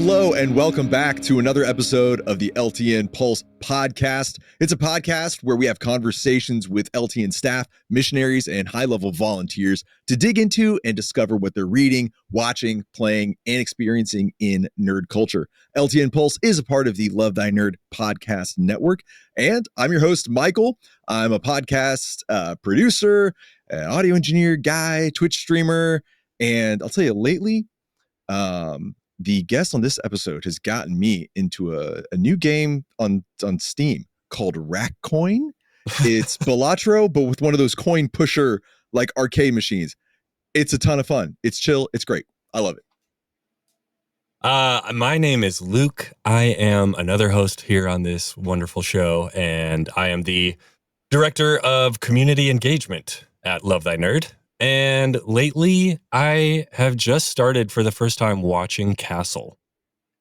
Hello and welcome back to another episode of the LTN Pulse podcast. It's a podcast where we have conversations with LTN staff, missionaries, and high-level volunteers to dig into and discover what they're reading, watching, playing, and experiencing in nerd culture. LTN Pulse is a part of the Love Thy Nerd podcast network, and I'm your host, Michael. I'm a podcast producer, an audio engineer, guy, Twitch streamer, and I'll tell you lately, the guest on this episode has gotten me into a new game on Steam called Rack Coin. It's Balatro, but with one of those coin pusher like arcade machines. It's a ton of fun. It's chill. It's great. I love it. My name is Luke. I am another host here on this wonderful show, and I am the director of community engagement at Love Thy Nerd. And lately, I have just started for the first time watching Castle.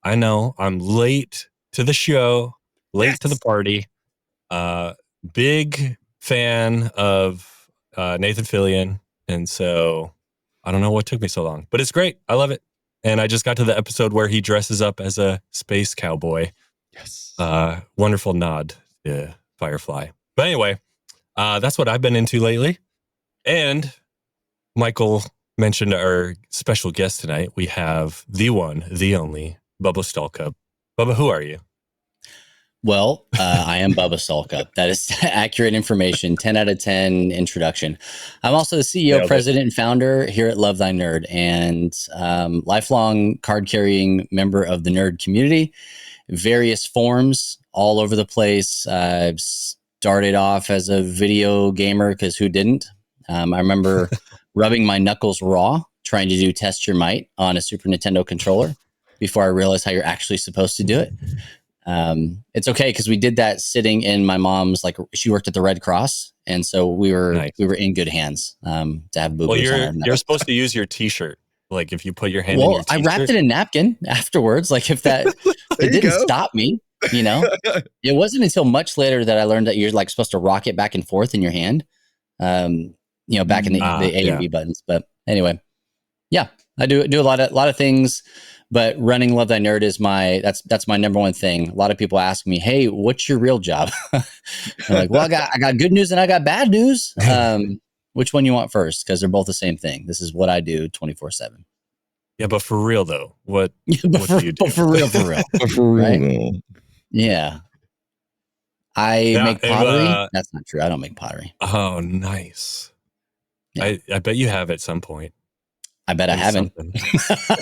I know I'm late to the show, late to the party. Big fan of Nathan Fillion. And so I don't know what took me so long, but it's great. I love it. And I just got to the episode where he dresses up as a space cowboy. Yes. Wonderful nod to Firefly. But anyway, that's what I've been into lately. And Michael mentioned our special guest tonight. We have the one, the only, Bubba Stallcup. Bubba, who are you? Well, I am Bubba Stallcup. That is accurate information. 10 out of 10 introduction. I'm also the CEO, president, and founder here at Love Thy Nerd, and lifelong card-carrying member of the nerd community. Various forms all over the place. I've started off as a video gamer, because who didn't? I remember rubbing my knuckles raw, trying to do Test Your Might on a Super Nintendo controller before I realized how you're actually supposed to do it. It's okay, because we did that sitting in my mom's, like, she worked at the Red Cross, and so we were in good hands to have boo-boos. Well, you're supposed to use your T-shirt. Like, if you put your hand in your T-shirt. I wrapped it in a napkin afterwards. Like, if that it didn't stop me, you know. It wasn't until much later that I learned that you're like supposed to rock it back and forth in your hand. Back in the A and B buttons. But anyway, yeah, I do a lot of things, but running Love Thy Nerd is that's my number one thing. A lot of people ask me, "Hey, what's your real job?" I'm like, "Well, I got good news and I got bad news. Which one you want first? Because they're both the same thing. This is what I do 24/7." Yeah, but for real though, what do you do? For real, right? Yeah. I make pottery. That's not true. I don't make pottery. Oh, nice. Yeah. I bet you have at some point. I bet I haven't.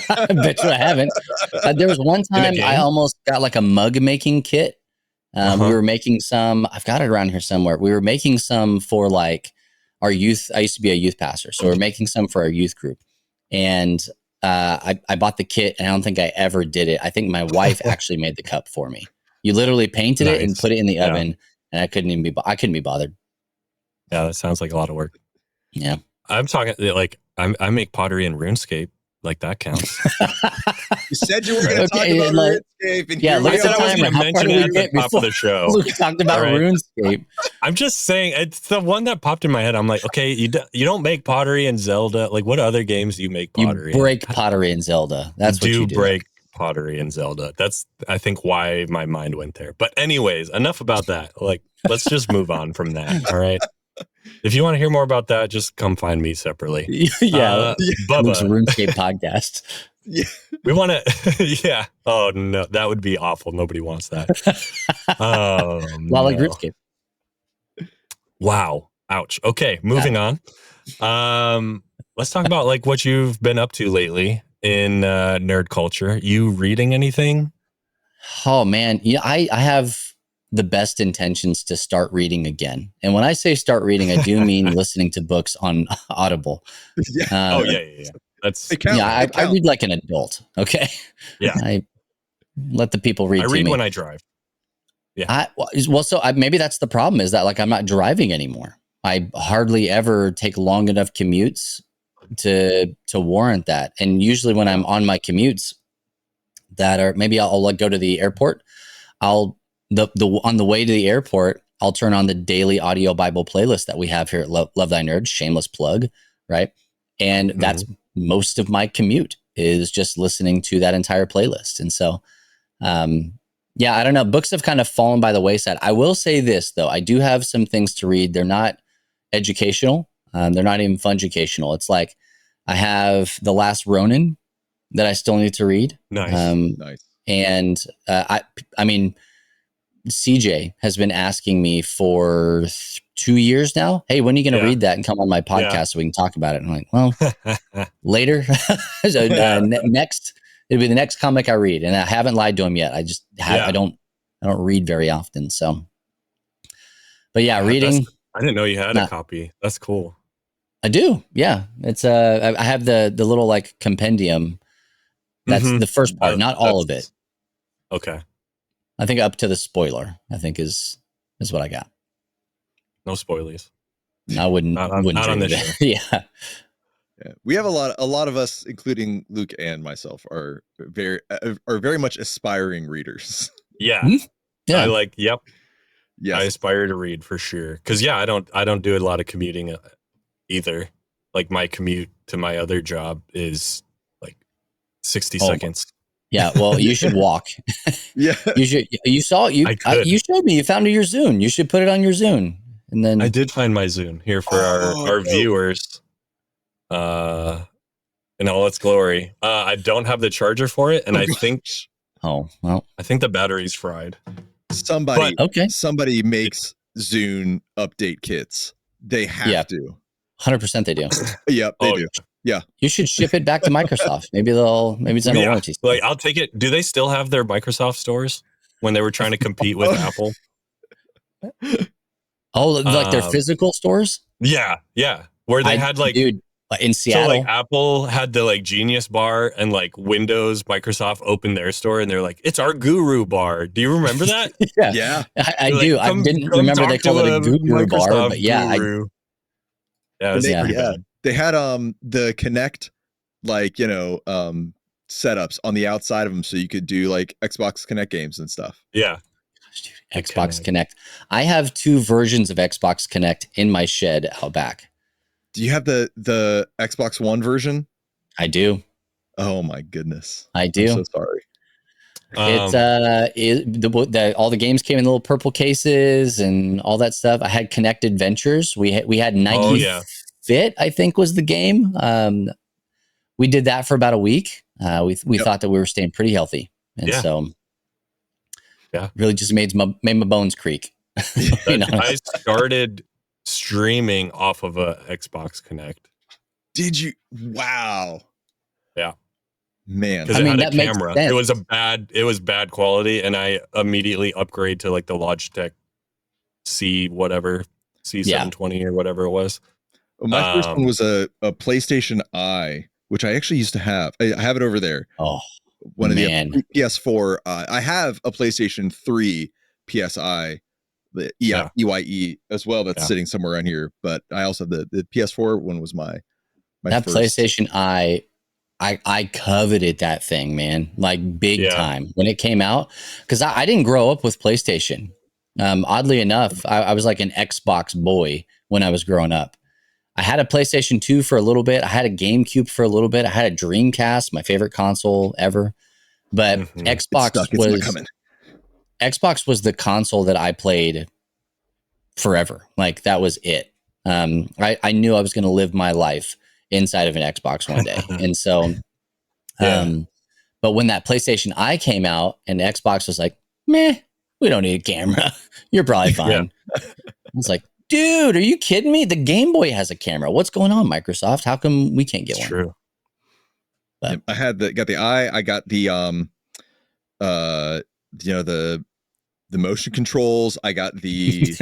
I bet you I haven't. There was one time I almost got like a mug making kit. We were making some. I've got it around here somewhere. We were making some for like our youth. I used to be a youth pastor, so we're making some for our youth group. And I bought the kit, and I don't think I ever did it. I think my wife actually made the cup for me. You literally painted it and put it in the oven, and I couldn't be bothered. Yeah, that sounds like a lot of work. Yeah, I'm talking like I make pottery in RuneScape. Like that counts. You said you were going to talk about RuneScape, and I said I was going to mention it at the top of the show. Luke talked about RuneScape. I'm just saying, it's the one that popped in my head. I'm like, okay, you don't make pottery in Zelda. Like, what other games do you make pottery? You break pottery in Zelda. That's what you do. Break pottery in Zelda. That's, I think, why my mind went there. But anyways, enough about that. Like, let's just move on from that. All right. If you want to hear more about that, just come find me separately. Bubba. RuneScape podcast. Yeah. We want to, yeah. Oh, no, that would be awful. Nobody wants that. Like RuneScape. Wow. Ouch. Okay, moving on. Let's talk about like what you've been up to lately in nerd culture. You reading anything? Oh, man. Yeah, I have the best intentions to start reading again. And when I say start reading, I do mean listening to books on Audible. Yeah. Yeah. That's I read like an adult. Okay. Yeah. I let the people read. I read when I drive. Yeah. Maybe that's the problem, is that like I'm not driving anymore. I hardly ever take long enough commutes to warrant that. And usually when I'm on my commutes that are, maybe I'll like go to the airport. On the way to the airport, I'll turn on the daily audio Bible playlist that we have here at Love Thy Nerd, shameless plug, right? And that's most of my commute. is just listening to that entire playlist. And so, yeah, I don't know. Books have kind of fallen by the wayside. I will say this, though. I do have some things to read. They're not educational. They're not even fun-educational. It's like I have The Last Ronin that I still need to read. Nice. Nice. And I mean, CJ has been asking me for 2 years now, hey, when are you going to read that and come on my podcast so we can talk about it? And I'm like, well, later. So, next, it'll be the next comic I read. And I haven't lied to him yet. I just, I don't read very often. So, but reading. I didn't know you had a copy. That's cool. I do. Yeah. It's, I have the little like compendium. That's the first part, not all of it. Okay. I think up to the spoiler, I think is what I got. No spoilers. I wouldn't. Not on this show. Yeah. We have a lot of us, including Luke and myself, are very much aspiring readers. Yeah. Yeah. I like. Yep. Yes. I aspire to read for sure. Because I don't do a lot of commuting either. Like my commute to my other job is like 60 seconds. Yeah, well, you should walk. Yeah, you should. You saw it. You showed me. You found your Zune. You should put it on your Zune. And then I did find my Zune here for our viewers. In all its glory. I don't have the charger for it, and I think. Oh well. I think the battery's fried. Somebody makes Zune update kits. They have to. 100% they do. Yep, they do. Yeah. You should ship it back to Microsoft. Maybe it's under warranty. Like I'll take it. Do they still have their Microsoft stores when they were trying to compete with Apple? Oh, like their physical stores? Yeah. Where they had like in Seattle. So like Apple had the like Genius bar and like Windows, Microsoft opened their store and they're like, it's our Guru bar. Do you remember that? Yeah. I do. I didn't remember they called it a Guru bar, but Guru. They had the Kinect setups on the outside of them so you could do like Xbox Kinect games and stuff. Yeah. Gosh, dude, Xbox Kinect. I have 2 versions of Xbox Kinect in my shed out back. Do you have the Xbox One version? I do. Oh my goodness. I do. I'm so sorry. It's all the games came in little purple cases and all that stuff. I had Kinect Adventures. We had Nike Fit, I think was the game. We did that for about a week. We thought that we were staying pretty healthy, and so really just made my bones creak. I started streaming off of a Xbox Kinect. Did you? Wow. Yeah. Man, because it had a camera. It was bad quality, and I immediately upgrade to like the Logitech C720 or whatever it was. Well, my first one was a PlayStation Eye, which I actually used to have. I have it over there. Oh, one of the PS4. I have a PlayStation 3 PSI, the EYE as well. That's sitting somewhere around here. But I also have the PS4 one was my that first. PlayStation Eye. I coveted that thing, man, like big time when it came out, because I didn't grow up with PlayStation. Oddly enough, I was like an Xbox boy when I was growing up. I had a PlayStation 2 for a little bit. I had a GameCube for a little bit. I had a Dreamcast, my favorite console ever. But Xbox was the console that I played forever. Like that was it. I knew I was going to live my life inside of an Xbox one day. And so, but when that PlayStation Eye came out and Xbox was like, meh, we don't need a camera. You're probably fine. I was like, dude, are you kidding me? The Game Boy has a camera. What's going on, Microsoft? How come we can't get one? True. But I got the Eye. I got the the motion controls. I got the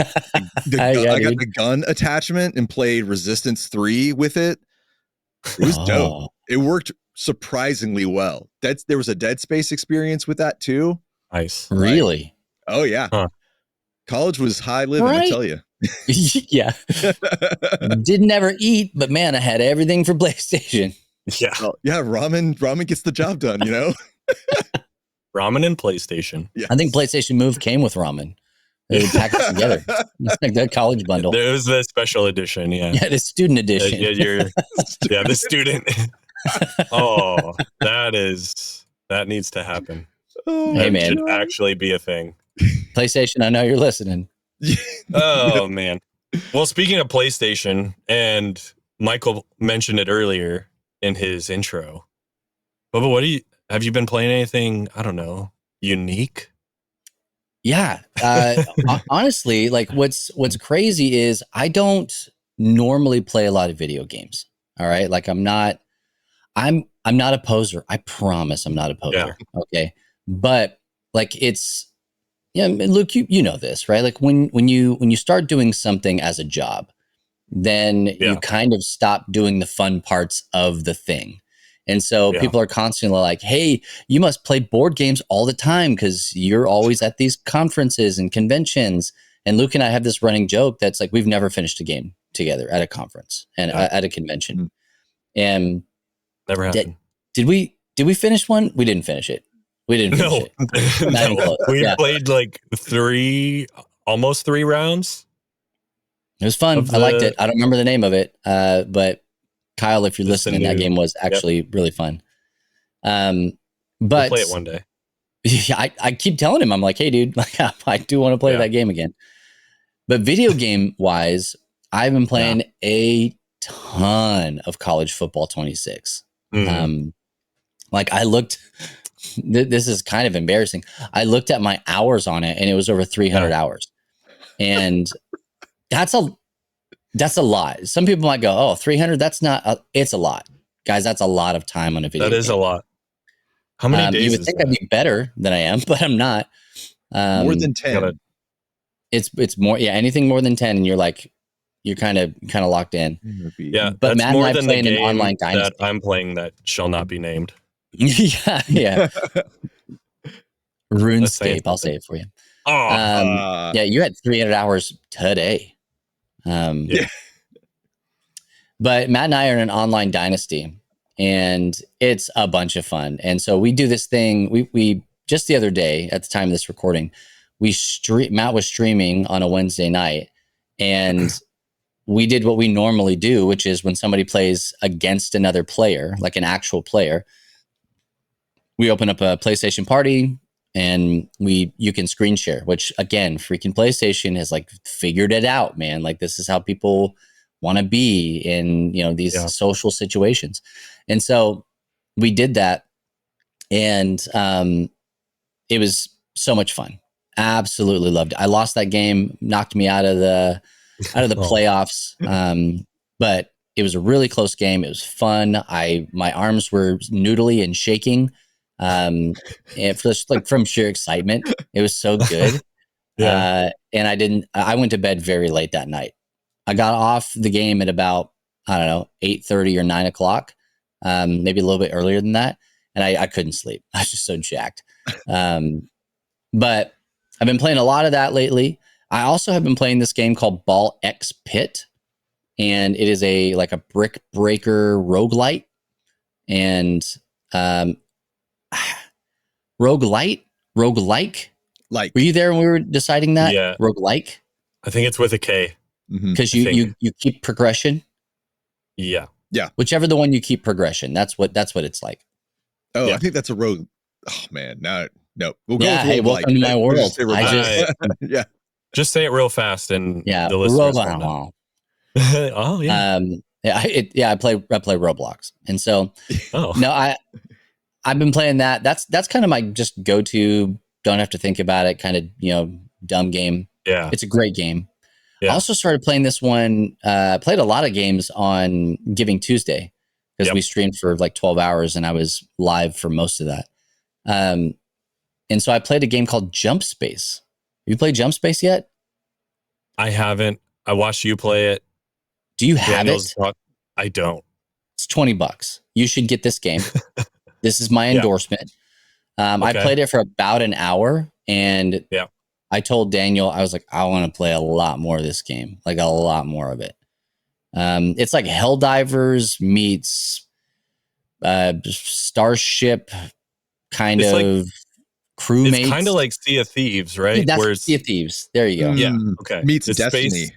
I got the gun attachment and played Resistance 3 with it. It was dope. It worked surprisingly well. There was a Dead Space experience with that too. Nice. Really? Oh yeah. Huh. College was high living, I tell you. Yeah. Didn't never eat, but man, I had everything for PlayStation. Yeah. Well, yeah, ramen gets the job done, you know? Ramen and PlayStation. Yes. I think PlayStation Move came with ramen. They would pack it together. It's like that college bundle. There was the special edition, Yeah, the student edition. The student. Oh, that needs to happen. Oh, Hey, That man. should actually be a thing. PlayStation, I know you're listening. Oh man. Well, speaking of PlayStation, and Michael mentioned it earlier in his intro. Bubba, have you been playing anything, I don't know, unique? Yeah. Honestly, like what's crazy is I don't normally play a lot of video games. All right. Like I'm not a poser. I promise I'm not a poser. Yeah. Okay. But like yeah, Luke, you know this, right? Like when you start doing something as a job, then you kind of stop doing the fun parts of the thing. And so people are constantly like, hey, you must play board games all the time because you're always at these conferences and conventions. And Luke and I have this running joke that's like, we've never finished a game together at a conference and at a convention. Mm-hmm. And never happened. Did we finish one? We didn't finish it. We didn't finish it. Not even close. We played like almost 3 rounds. It was fun. I liked it. I don't remember the name of it. But Kyle, if you're listening, that game was actually really fun. But we'll play it one day. Yeah, I keep telling him, I'm like, hey, dude, like, I do want to play that game again. But video game wise, I've been playing a ton of College Football 26. Like I looked, this is kind of embarrassing. I looked at my hours on it and it was over 300 hours. And that's a lot. Some people might go, oh, 300, that's not, it's a lot. Guys, that's a lot of time on a video game. That is a lot. How many days you would think I'd be better than I am, but I'm not. More than 10. It's more, anything more than 10 and you're kind of locked in. Yeah, but that's Matt more and I than play the in game an online dynasty. that I'm playing that shall not be named. yeah. RuneScape, I'll say it for you. Yeah, you had 300 hours today. But Matt and I are in an online dynasty, and it's a bunch of fun. And so we do this thing. We just the other day, at the time of this recording, Matt was streaming on a Wednesday night, and we did what we normally do, which is when somebody plays against another player, like an actual player, we open up a PlayStation party and you can screen share, which again, freaking PlayStation has like figured it out, man. Like this is how people want to be in, these social situations. And so we did that, and it was so much fun. Absolutely loved it. I lost that game, knocked me out of the playoffs. But it was a really close game. It was fun. My arms were noodly and shaking. And just like from sheer excitement, it was so good. And I went to bed very late that night. I got off the game at about, 8:30 or 9 o'clock, maybe a little bit earlier than that. And I couldn't sleep. I was just so jacked. But I've been playing a lot of that lately. I also have been playing this game called Ball X Pit, and it is a brick breaker roguelite. And roguelike. Like, were you there when we were deciding that? Yeah, roguelike. I think it's with a K. Because you keep progression. Yeah. Whichever the one you keep progression, that's what it's like. Oh, yeah. I think that's a rogue. Oh man, no. We'll go with hey, welcome to my world. Just say it real fast, and the listeners know. Oh yeah. I play Roblox, and so I've been playing that. That's kind of my just go to. Don't have to think about it. Kind of dumb game. Yeah, it's a great game. Yeah. I also started playing this one. Played a lot of games on Giving Tuesday because we streamed for like 12 hours, and I was live for most of that. And so I played a game called Jump Space. Have you played Jump Space yet? I haven't. I watched you play it. Do you have it? I don't. It's $20. You should get this game. This is my endorsement. I played it for about an hour, and I told Daniel, I was like, I want to play a lot more of this game, like a lot more of it. It's like Helldivers meets Starship kind of like, crewmates. It's kind of like Sea of Thieves, right? That's Sea of Thieves. There you go. Yeah. Okay. Meets Destiny. Space.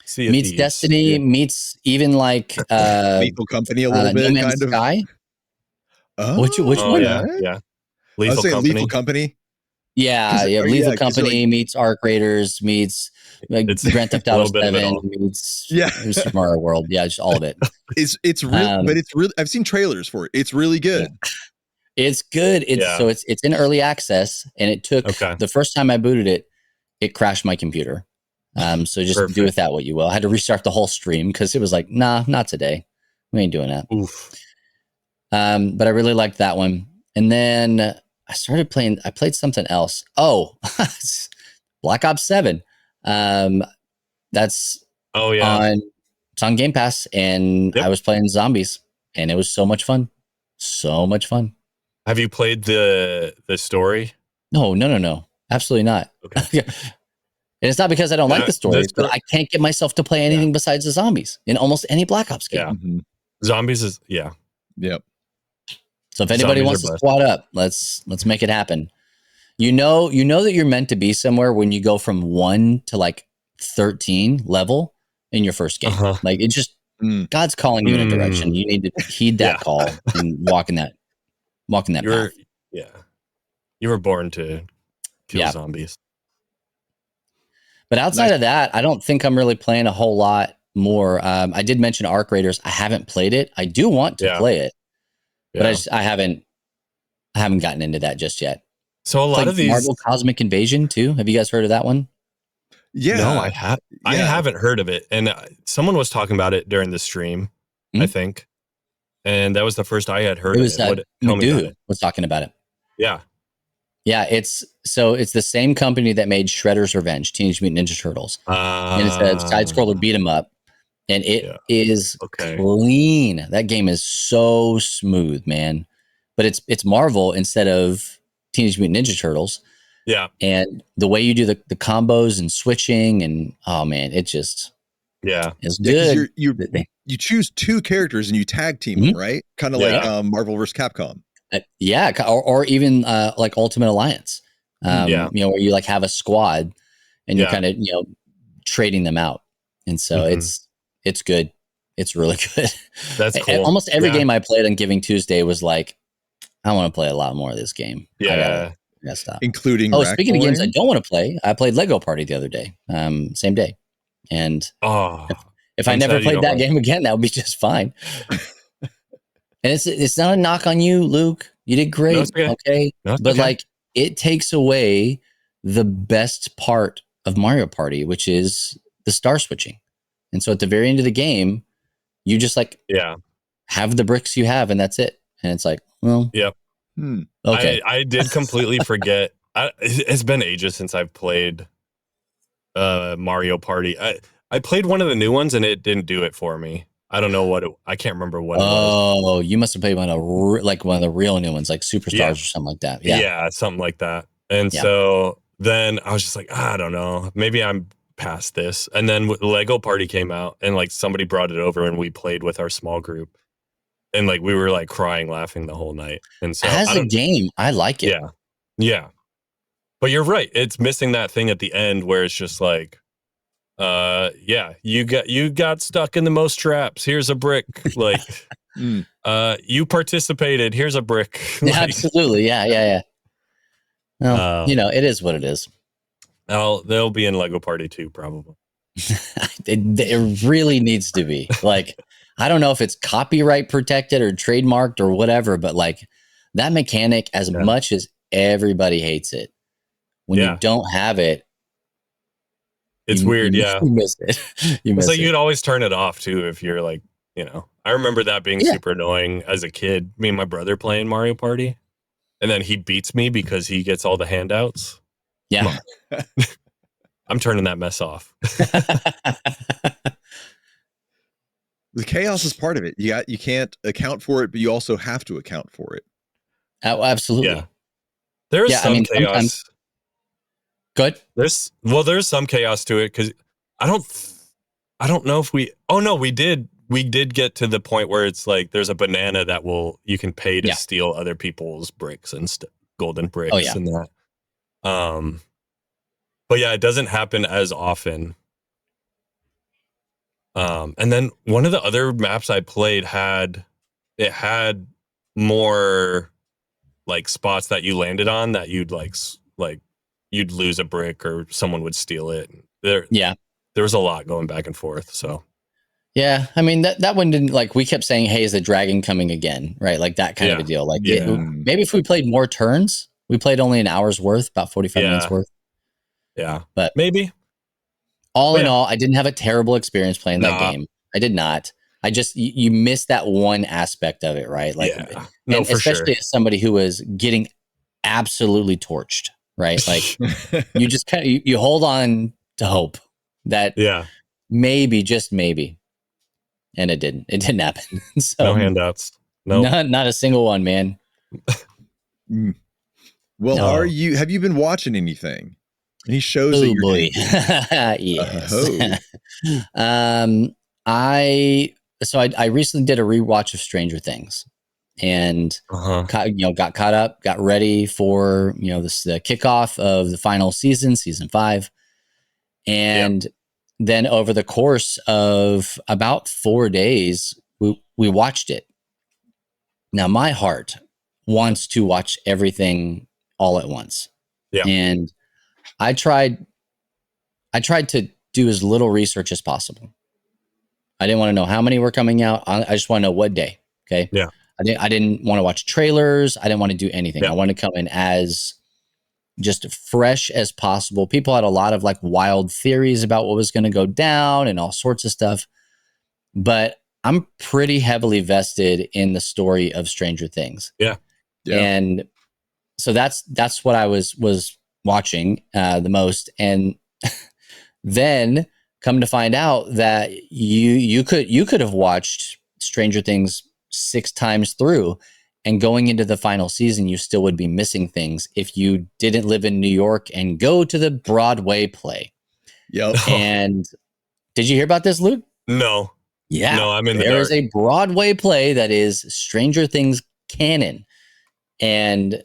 Sea of meets Thieves. Destiny, Yeah. meets even like Lethal Company a little No bit, Man's kind of. Sky. Oh, Which Oh one? yeah, okay. yeah. I was Lethal saying Company. Lethal Company. Yeah, Oh, Lethal 'cause you're Company meets Arc Raiders, meets like It's Grand Theft a Auto little bit of it 7, all. meets Yeah. Super Mario World. Yeah, just all of it. It's real, Um, but it's really. I've seen trailers for it. It's really good. It's good. Yeah. It's in early access, and it took Okay. the first time I booted it, it crashed my computer. So just do Perfect. with that what you will. I had to restart the whole stream because it was like, nah, not today. We ain't doing that. Oof. But I really liked that one. And then I played something else. Oh, Black Ops 7. That's Oh yeah. it's on Game Pass, and Yep. I was playing zombies, and it was so much fun. So much fun. Have you played the story? No. Absolutely not. Okay. And it's not because I don't like the story, This- but I can't get myself to play anything besides the zombies in almost any Black Ops game. Yeah. Mhm. Zombies is Yep. So if anybody Zombies wants are to best. squad up, let's make it happen. You know that you're meant to be somewhere when you go from 1 to like 13 level in your first game. Uh-huh. Like it just Mm. God's calling you in a direction. You need to heed that Yeah. call and walk in that path. You were born to kill Yeah. zombies. But outside of that, I don't think I'm really playing a whole lot more. I did mention Arc Raiders. I haven't played it. I do want to play it, but I haven't gotten into that just yet. So a lot like of these Marvel Cosmic Invasion too. Have you guys heard of that one? Yeah. No, I haven't heard of it. And someone was talking about it during the stream, I think. And that was the first I had heard It was of it. Tell me about it. was talking about it. Yeah. Yeah, it's the same company that made Shredder's Revenge, Teenage Mutant Ninja Turtles. And it's a side-scroller beat 'em up. And it is clean. That game is so smooth, man. But it's Marvel instead of Teenage Mutant Ninja Turtles. Yeah. And the way you do the combos and switching and oh man, it just is good. You choose two characters and you tag team them, right? Kind of like Marvel vs. Capcom. Or even like Ultimate Alliance. You know, where you like have a squad and you're kind of, you know, trading them out. And so it's good. It's really good. That's cool. Almost every game I played on Giving Tuesday was like, I want to play a lot more of this game. Yeah. Stop. Including speaking of games I don't want to play, I played Lego Party the other day, same day. And if I never played that game again, that would be just fine. And it's not a knock on you, Luke. You did great. No, okay. But like it takes away the best part of Mario Party, which is the star switching. And so at the very end of the game, you just like have the bricks you have and that's it. And it's like, well, okay. I did completely forget. It's been ages since I've played Mario Party. I played one of the new ones and it didn't do it for me. I don't know I can't remember what it was. Oh, you must have played one of the real new ones, like Superstars or something like that. Yeah, something like that. And so then I was just like, I don't know, maybe I'm past this. And then Lego Party came out and like somebody brought it over and we played with our small group. And like we were like crying, laughing the whole night. And so as a game, I like it. Yeah. But you're right. It's missing that thing at the end where it's just like, you got stuck in the most traps. Here's a brick. Like, you participated. Here's a brick. Like, absolutely. Yeah. Well, you know, it is what it is. They'll be in Lego Party 2, probably. It really needs to be. Like, I don't know if it's copyright protected or trademarked or whatever, but like that mechanic, as much as everybody hates it, when you don't have it, it's weird. You miss it. It's like you'd always turn it off too if you're like, you know. I remember that being super annoying as a kid. Me and my brother playing Mario Party, and then he beats me because he gets all the handouts. Yeah, I'm turning that mess off. The chaos is part of it. You can't account for it, but you also have to account for it. Oh, absolutely. Yeah. There's some chaos. Good. There's some chaos to it because I don't know if we did get to the point where it's like there's a banana that you can pay to steal other people's bricks and golden bricks and that. But yeah, it doesn't happen as often. And then one of the other maps I played had more like spots that you landed on that you'd like you'd lose a brick or someone would steal it. There was a lot going back and forth. So yeah, I mean that one didn't, like, we kept saying, hey, is the dragon coming again? Right, like that kind of a deal. Like maybe if we played more turns, we played only an hour's worth, about 45 minutes worth. Yeah, but maybe. All in all, I didn't have a terrible experience playing that game. I did not. I just, you missed that one aspect of it, right? Like, no, for especially sure. as somebody who was getting absolutely torched, right? Like, you just kind of, you hold on to hope that maybe, just maybe, and it didn't happen. So no handouts. Not a single one, man. Well, have you been watching anything? Any shows that you're boy. Yes. I recently did a rewatch of Stranger Things, and got caught up, got ready for the kickoff of the final season 5, and then over the course of about 4 days, we watched it. Now my heart wants to watch everything all at once, and I tried to do as little research as possible. I didn't want to know how many were coming out. I just want to know what day. Okay. Yeah. I didn't want to watch trailers. I didn't want to do anything. I wanted to come in as just fresh as possible. People had a lot of like wild theories about what was going to go down and all sorts of stuff, but I'm pretty heavily vested in the story of Stranger Things. Yeah. And so that's what I was watching the most. And then come to find out that you could have watched Stranger Things 6 times through, and going into the final season, you still would be missing things if you didn't live in New York and go to the Broadway play. Yep. And did you hear about this, Luke? No. Yeah. No, I'm in the dark. There is a Broadway play that is Stranger Things canon. And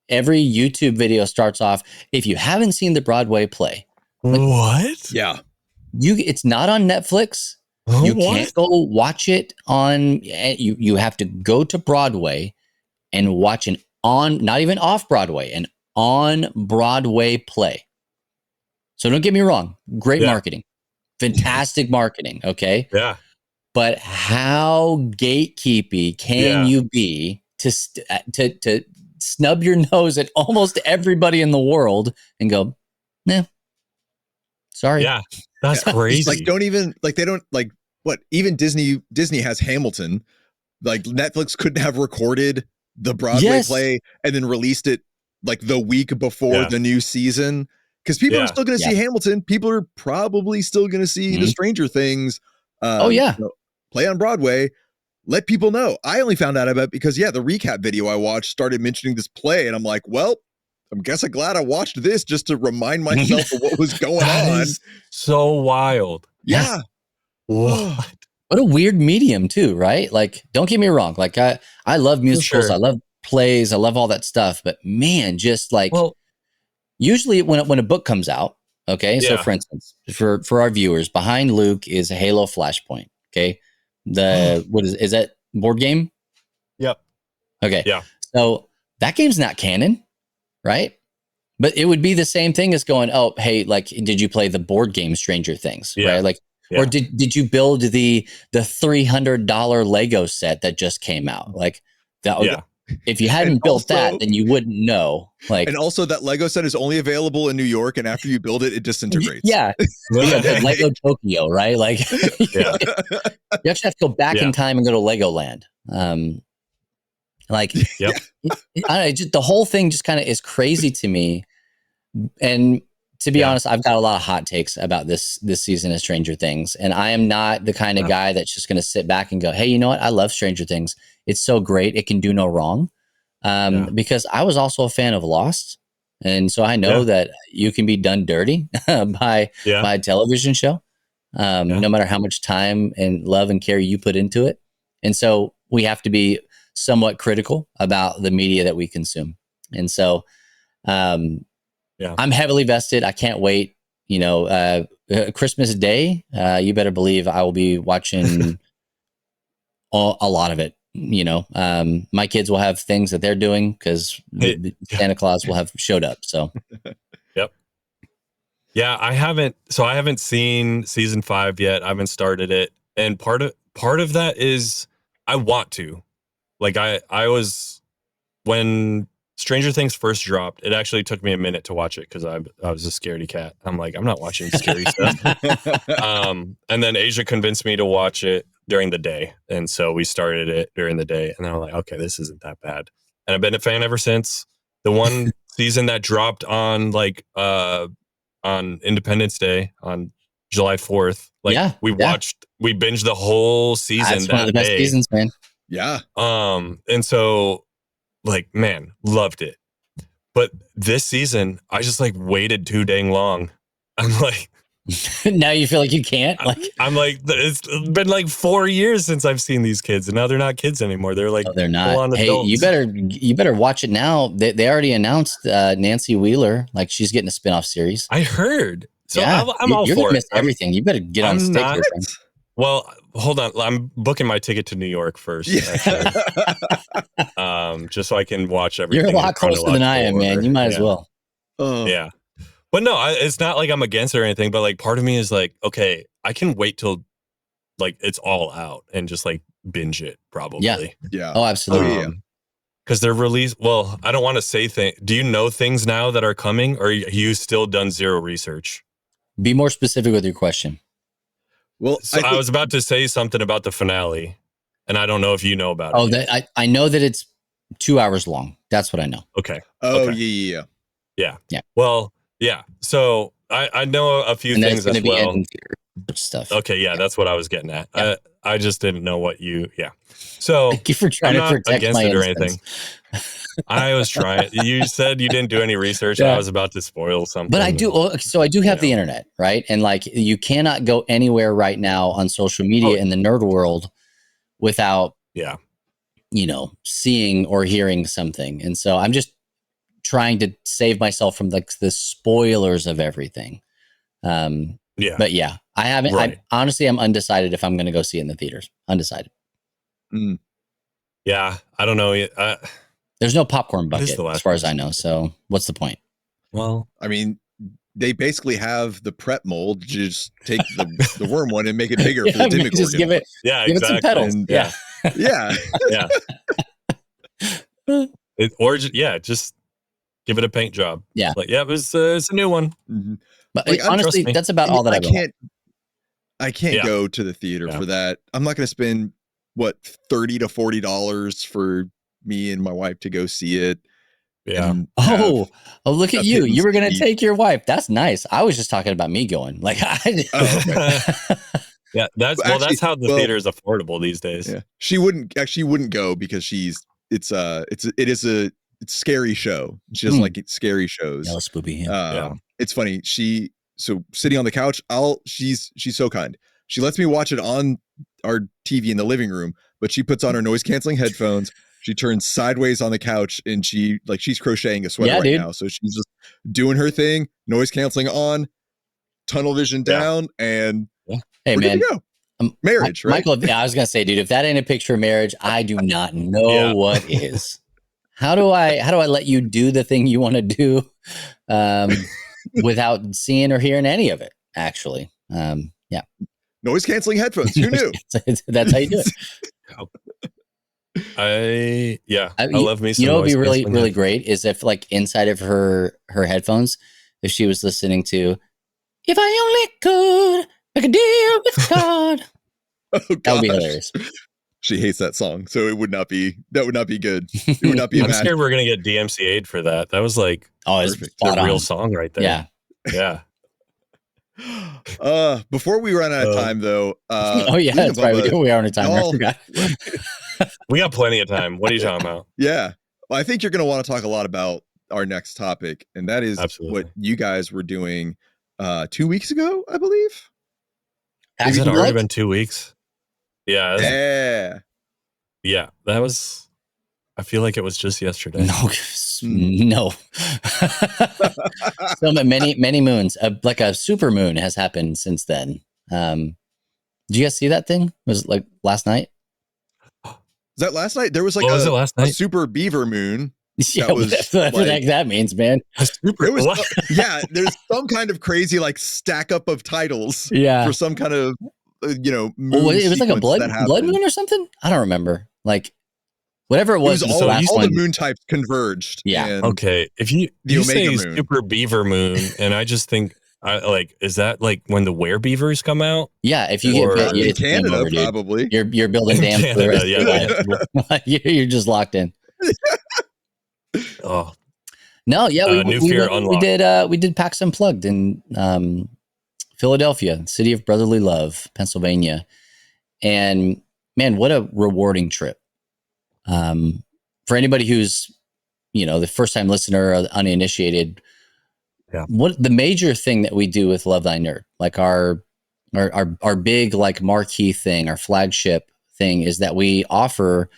every YouTube video starts off, if you haven't seen the Broadway play. Like, what? Yeah. It's not on Netflix. You can't go watch it on, you have to go to Broadway and watch not even off Broadway, an on Broadway play. So don't get me wrong. Great marketing, fantastic marketing. Okay. Yeah. But how gatekeepy can you be to snub your nose at almost everybody in the world and go, nah, sorry. Yeah. That's crazy. Like, they don't like what, even Disney has Hamilton. Like, Netflix couldn't have recorded the Broadway play and then released it like the week before the new season, because people are still going to see Hamilton. People are probably still going to see the Stranger Things play on Broadway. Let people know. I only found out about it because the recap video I watched started mentioning this play, and I'm like, well, I'm glad I watched this just to remind myself of what was going on. So wild. Yeah. What? What a weird medium too, right? Like, don't get me wrong. Like, I love musicals. Sure. I love plays. I love all that stuff. But man, just like, usually when a book comes out, okay. So for instance, for our viewers, behind Luke is a Halo Flashpoint. Okay. What is that board game? Yep. Okay. Yeah. So that game's not canon, right? But it would be the same thing as going, oh, hey, like, did you play the board game Stranger Things? Right? Like, or did you build the $300 Lego set that just came out? Like, that if you hadn't built that, then you wouldn't know. Like, and also that Lego set is only available in New York, and after you build it, it disintegrates. Yeah. Lego Tokyo, right? Like, you actually have to go back in time and go to Legoland. Like, I don't know, just the whole thing just kind of is crazy to me. And to be honest, I've got a lot of hot takes about this season of Stranger Things, and I am not the kind of guy that's just going to sit back and go, hey, you know what? I love Stranger Things. It's so great. It can do no wrong. Because I was also a fan of Lost. And so I know that you can be done dirty by a television show, no matter how much time and love and care you put into it. And so we have to be somewhat critical about the media that we consume. And so I'm heavily vested. I can't wait. Christmas Day, you better believe I will be watching a lot of it. You know, my kids will have things that they're doing because Santa Claus will have showed up. So, yep. Yeah, I haven't seen season 5 yet. I haven't started it. And part of that is I want to. Like I was, when Stranger Things first dropped, it actually took me a minute to watch it because I was a scaredy cat. I'm like, I'm not watching scary stuff. And then Asia convinced me to watch it during the day. And so we started it during the day. And then I'm like, okay, this isn't that bad. And I've been a fan ever since. The one season that dropped on on Independence Day on July 4th, we binged the whole season. That's one of the best seasons, man. Yeah. And so, like, man, loved it. But this season, I just like waited too dang long. I'm like, now you feel like you can't. Like, I'm like, it's been like 4 years since I've seen these kids, and now they're not kids anymore. They're like, they're not. Hey, adults. you better watch it now. They already announced Nancy Wheeler, like she's getting a spinoff series. I heard. So yeah, I'm all for it. Everything. You better get on stick here, friend. Well, hold on. I'm booking my ticket to New York first. Yeah. Just so I can watch everything. You're a lot closer than I am, man. You might as well. Yeah. But no, it's not like I'm against it or anything, but like part of me is like, okay, I can wait till like it's all out and just like binge it probably. Yeah. Oh, absolutely. Because they're released. Well, I don't want to say things. Do you know things now that are coming, or you still done zero research? Be more specific with your question. Well, so I was about to say something about the finale, and I don't know if you know about it. I know that it's 2 hours long. That's what I know. Okay. Oh, okay. Yeah. Well, yeah. So I know a few things as well. Stuff. Okay. Yeah, that's what I was getting at. Yeah. I just didn't know what you. Yeah. So thank you for trying to protect against my it or innocence. anything. I was trying. You said you didn't do any research. Yeah. I was about to spoil something. But I do. So I do have the internet, right? And like, you cannot go anywhere right now on social media in the nerd world without, seeing or hearing something. And so I'm just trying to save myself from like the spoilers of everything. But yeah, I haven't. Right. I'm undecided if I'm going to go see it in the theaters. Undecided. Mm. Yeah, I don't know. There's no popcorn bucket as far as I know. So what's the point? Well, I mean, they basically have the prep mold. Just take the worm one and make it bigger for the Demogorgon. Just give it some petals. And, yeah. Just give it a paint job. Yeah. Like, it's a new one. Mm-hmm. But like, honestly, that's about all that I can't go to the theater for that. I'm not going to spend $30 to $40 for me and my wife to go see it. Yeah. Look at you. You were going to take your wife. That's nice. I was just talking about me going. Like, yeah, that's how the theater is affordable these days. Yeah. She wouldn't go because it's a scary show. She doesn't like scary shows. Yeah, spoopy. It's funny. So sitting on the couch, she's so kind. She lets me watch it on our TV in the living room, but she puts on her noise canceling headphones. She turns sideways on the couch and she's crocheting a sweater now. So she's just doing her thing, noise canceling on, tunnel vision down, and hey, we're man, good to go. Marriage, right? Michael, I was gonna say, dude, if that ain't a picture of marriage, I do not know what is. How do I let you do the thing you want to do without seeing or hearing any of it? Actually, noise canceling headphones. Who knew? That's how you do it. I love me some. You know, what'd be really, really great is if, like, inside of her headphones, if she was listening to "If I Only Could Make a Deal with God," that would be hilarious. She hates that song, so it would not be. That would not be good. It would not be. I'm scared we're gonna get DMCA'd for that. That was like, it's a real song right there. Yeah. Before we run out of time, though. That's right. We are on a timer. I forgot. We got plenty of time. What are you talking about? Yeah, well, I think you're going to want to talk a lot about our next topic, and that is what you guys were doing 2 weeks ago, I believe. Has it already been 2 weeks? Yeah. Yeah. That was. I feel like it was just yesterday. No. So many moons. Like a super moon has happened since then. Did you guys see that thing? Was it like last night? Is that last night? There was like was it last night? a super beaver moon. Yeah, whatever the heck that means, man. Yeah, there's some kind of crazy like stack up of titles for some kind of moon. It was like a blood moon or something. I don't remember. Like whatever it was. All the moon types converged. Yeah. Okay. If you say moon. Super beaver moon, and I just think is that like when the werebeavers come out? Yeah, if you get bit, in Canada, probably you're building dams for the rest of your life. You're just locked in. Oh no, yeah, we did PAX Unplugged in Philadelphia, city of brotherly love, Pennsylvania, and man, what a rewarding trip. For anybody who's the first time listener or uninitiated. Yeah. What the major thing that we do with Love Thy Nerd, like our big like marquee thing, our flagship thing, is that we offer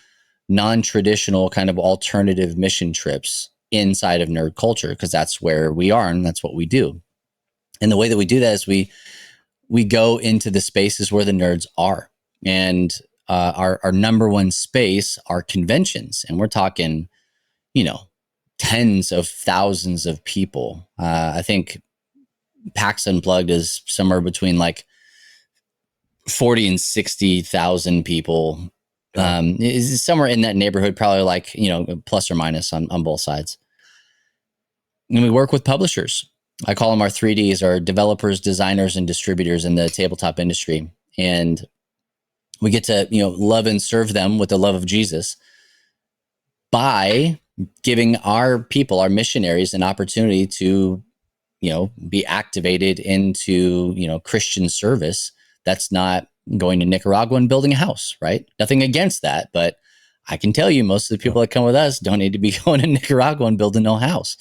non-traditional kind of alternative mission trips inside of nerd culture, because that's where we are and that's what we do. And the way that we do that is we go into the spaces where the nerds are, and our number one space are conventions, and we're talking, tens of thousands of people. I think PAX Unplugged is somewhere between like 40 and 60,000 people. Is somewhere in that neighborhood, probably like, plus or minus on both sides. And we work with publishers. I call them our 3Ds, our developers, designers, and distributors in the tabletop industry. And we get to, love and serve them with the love of Jesus by giving our people, our missionaries, an opportunity to, be activated into, Christian service. That's not going to Nicaragua and building a house, right? Nothing against that, but I can tell you most of the people that come with us don't need to be going to Nicaragua and building no house.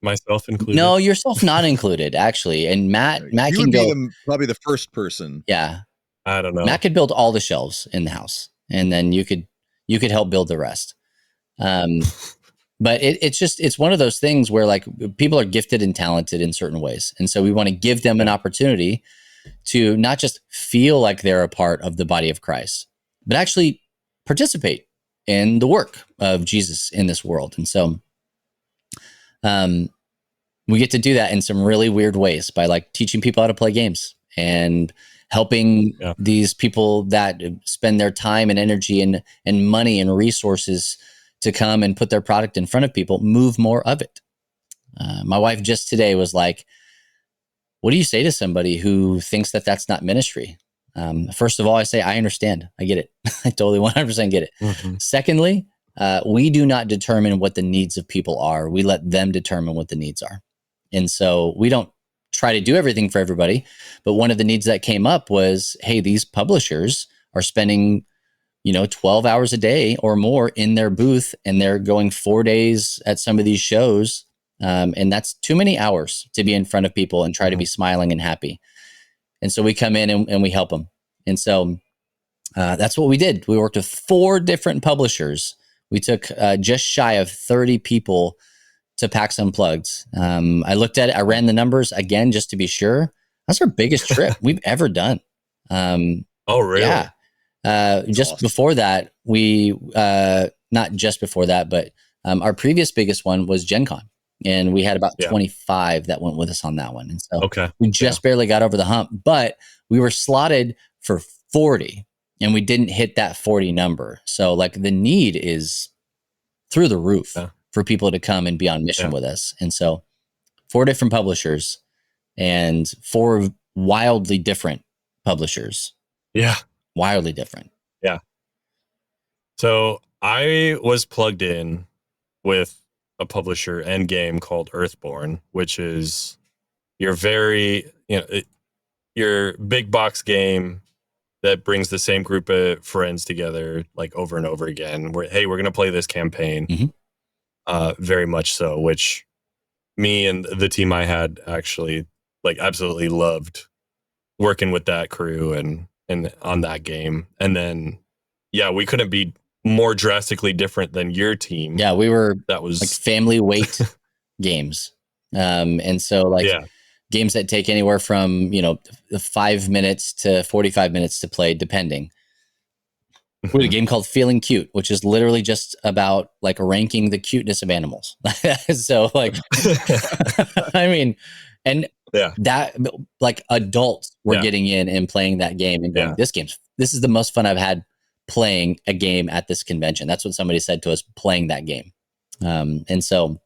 Myself included. No, yourself not included, actually. And Matt you can go probably the first person. Yeah, I don't know. Matt could build all the shelves in the house, and then you could help build the rest. But it's one of those things where like people are gifted and talented in certain ways, and so we want to give them an opportunity to not just feel like they're a part of the body of Christ, but actually participate in the work of Jesus in this world. And so we get to do that in some really weird ways by like teaching people how to play games and helping these people that spend their time and energy and money and resources to come and put their product in front of people, move more of it. My wife just today was like, what do you say to somebody who thinks that that's not ministry? First of all, I say, I understand. I get it. I totally 100% get it. Mm-hmm. Secondly, we do not determine what the needs of people are. We let them determine what the needs are. And so we don't try to do everything for everybody. But one of the needs that came up was, hey, these publishers are spending 12 hours a day or more in their booth, and they're going 4 days at some of these shows. And that's too many hours to be in front of people and try to be smiling and happy. And so we come in and we help them. And so that's what we did. We worked with 4 different publishers. We took just shy of 30 people to PAX Unplugged. I looked at it. I ran the numbers again, just to be sure. That's our biggest trip we've ever done. Oh, really? Yeah. Just awesome. Before that, not just before that, but our previous biggest one was Gen Con. And we had about 25 that went with us on that one. And so we just barely got over the hump, but we were slotted for 40 and we didn't hit that 40 number. So like the need is through the roof for people to come and be on mission with us. And so 4 different publishers and 4 wildly different publishers. Yeah. Wildly different. Yeah. So I was plugged in with a publisher end game called Earthborn, which is your your big box game that brings the same group of friends together like over and over again. We're going to play this campaign. Mm-hmm. Very much so, which me and the team I had actually like absolutely loved working with that crew and on that game. And then, we couldn't be more drastically different than your team. Yeah, we were that was like family weight games. And so like games that take anywhere from, 5 minutes to 45 minutes to play, depending. We had a game called Feeling Cute, which is literally just about like ranking the cuteness of animals. So like, I mean, and that like adults were getting in and playing that game and going, this is the most fun I've had playing a game at this convention. That's what somebody said to us, playing that game. And so,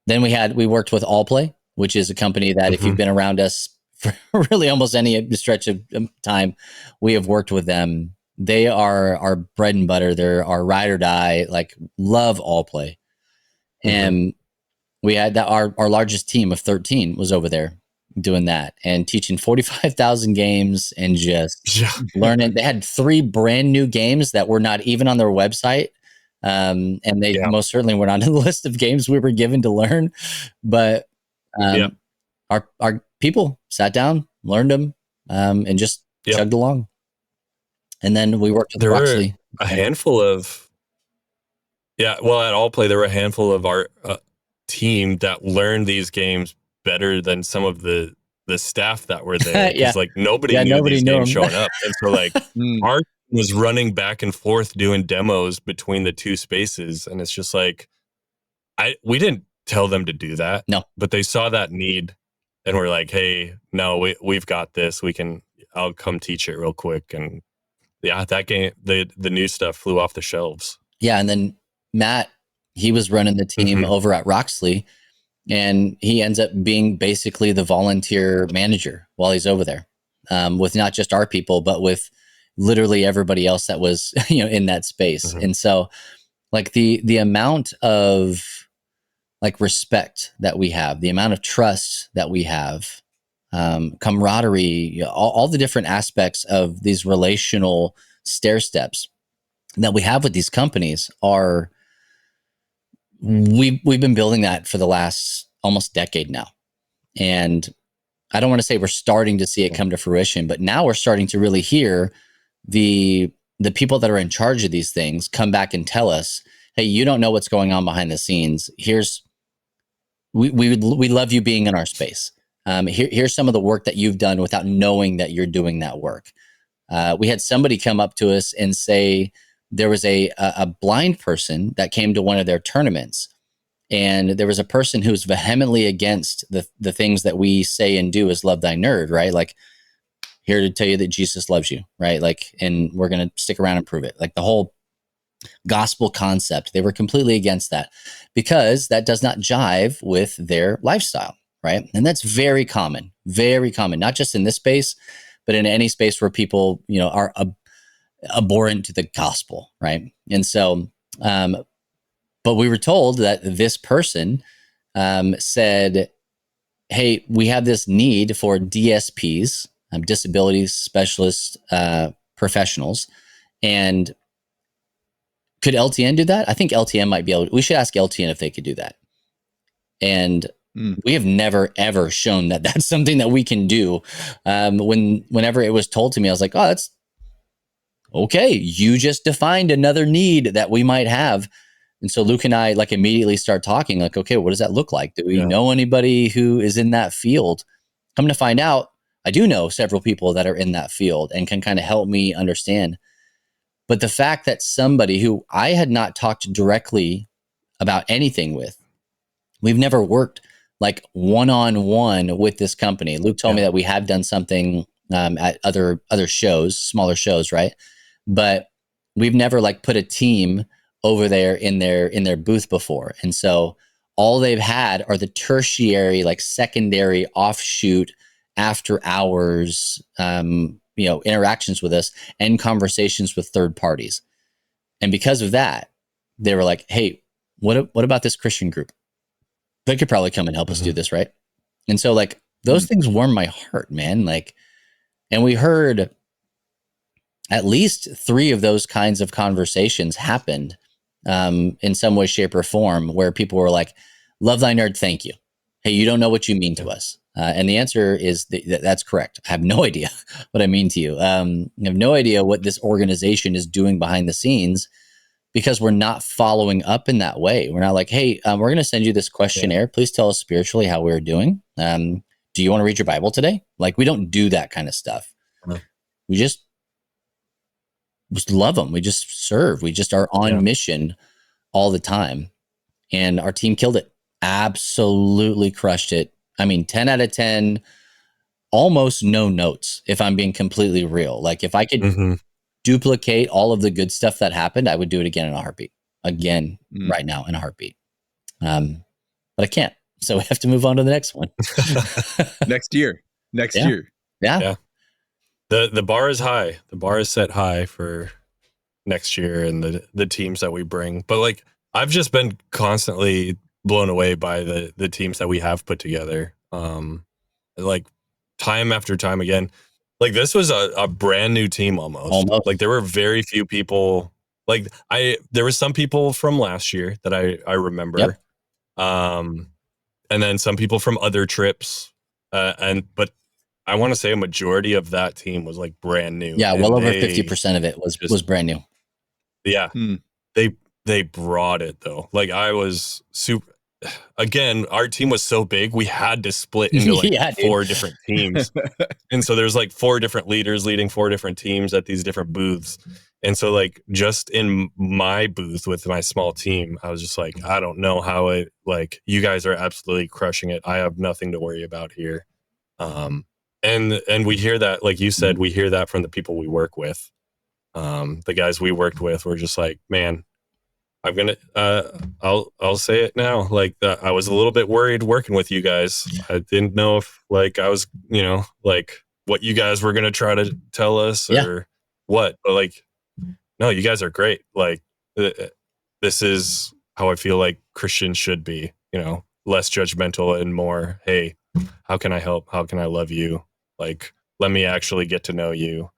then we worked with All Play, which is a company that if you've been around us for really almost any stretch of time, we have worked with them. They are our bread and butter. They're our ride or die, like love All Play. And we had that our largest team of 13 was over there doing that and teaching 45,000 games and just learning. They had 3 brand new games that were not even on their website. And they most certainly were not on the list of games we were given to learn, but our people sat down, learned them, and just chugged along. And then we worked with Roxley. A handful of, at All Play, there were a handful of our team that learned these games better than some of the staff that were there. Because like nobody knew these games showing up. And so like our was running back and forth doing demos between the 2 spaces. And it's just like, we didn't tell them to do that. No. But they saw that need and we're like, hey, no, we've got this. I'll come teach it real quick. And that game, the new stuff flew off the shelves. Yeah. And then Matt, he was running the team over at Roxley, and he ends up being basically the volunteer manager while he's over there, with not just our people, but with literally everybody else that was, in that space. And so like the amount of like respect that we have, the amount of trust that we have, camaraderie, all the different aspects of these relational stair steps that we have with these companies are, we've been building that for the last almost decade now. And I don't want to say we're starting to see it come to fruition, but now we're starting to really hear the people that are in charge of these things come back and tell us, hey, you don't know what's going on behind the scenes. We love you being in our space. Here's some of the work that you've done without knowing that you're doing that work. We had somebody come up to us and say there was a blind person that came to one of their tournaments, and there was a person who was vehemently against the things that we say and do as Love Thy Nerd, right? Like, here to tell you that Jesus loves you, right? Like, and we're going to stick around and prove it. Like the whole gospel concept, they were completely against that because that does not jive with their lifestyle, right? And that's very common, not just in this space, but in any space where people, are abhorrent to the gospel, right? And so, but we were told that this person said, hey, we have this need for DSPs, disability specialist professionals, and could LTN do that? I think LTN might be able to. We should ask LTN if they could do that. And we have never, ever shown that that's something that we can do. Whenever it was told to me, I was like, oh, that's okay. You just defined another need that we might have. And so Luke and I like immediately start talking like, okay, what does that look like? Do we know anybody who is in that field? Come to find out, I do know several people that are in that field and can kind of help me understand. But the fact that somebody who I had not talked directly about anything with, we've never worked like one-on-one with this company. Luke told me that we have done something at other shows, smaller shows, right? But we've never like put a team over there in their booth before. And so all they've had are the tertiary, like secondary offshoot after hours, interactions with us and conversations with third parties. And because of that, they were like, hey, what about this Christian group? They could probably come and help us do this, right? And so like those things warm my heart, man. Like, and we heard at least 3 of those kinds of conversations happened in some way, shape, or form, where people were like, Love Thy Nerd, thank you. Hey, you don't know what you mean to us. And the answer is that's correct. I have no idea what I mean to you. I have no idea what this organization is doing behind the scenes, because we're not following up in that way. We're not like, hey, we're going to send you this questionnaire. Yeah. Please tell us spiritually how we're doing. Do you want to read your Bible today? Like, we don't do that kind of stuff. Uh-huh. We just love them. We just serve. We just are on mission all the time. And our team killed it. Absolutely crushed it. I mean, 10 out of 10, almost no notes, if I'm being completely real. Like, if I could duplicate all of the good stuff that happened, I would do it again in a heartbeat. Right now in a heartbeat. But I can't. So we have to move on to the next one. Next year. Yeah. The bar is high. The bar is set high for next year and the teams that we bring. But like, I've just been constantly blown away by the teams that we have put together. Like, time after time again. Like, this was a brand new team almost. Like, there were very few people. Like, there were some people from last year that I remember. Yep. And then some people from other trips. But I want to say a majority of that team was like brand new. Yeah, well over 50% of it was brand new. Yeah. They brought it though. Like, I was super. Again, our team was so big, we had to split into like 4 different teams. And so there's like 4 different leaders leading 4 different teams at these different booths. And so, like, just in my booth with my small team, I was just like, I don't know how like, you guys are absolutely crushing it. I have nothing to worry about here. And we hear that, like you said, we hear that from the people we work with. The guys we worked with were just like, man, I'm gonna I'll say it now. Like, I was a little bit worried working with you guys. I didn't know if, like, I was, like, what you guys were gonna try to tell us or what. But like, no, you guys are great. Like, this is how I feel like Christians should be. Less judgmental and more, hey, how can I help? How can I love you? Like, let me actually get to know you.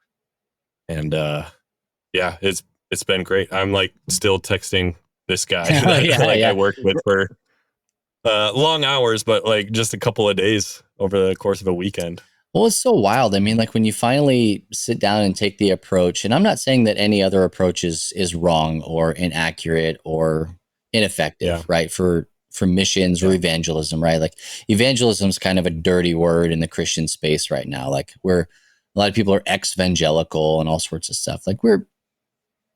And it's been great. I'm like still texting this guy that I worked with for long hours, but like just a couple of days over the course of a weekend. Well, it's so wild. I mean, like, when you finally sit down and take the approach, and I'm not saying that any other approach is wrong or inaccurate or ineffective, right? For missions or evangelism, right? Like, evangelism is kind of a dirty word in the Christian space right now. Like, a lot of people are ex-evangelical and all sorts of stuff. Like, we're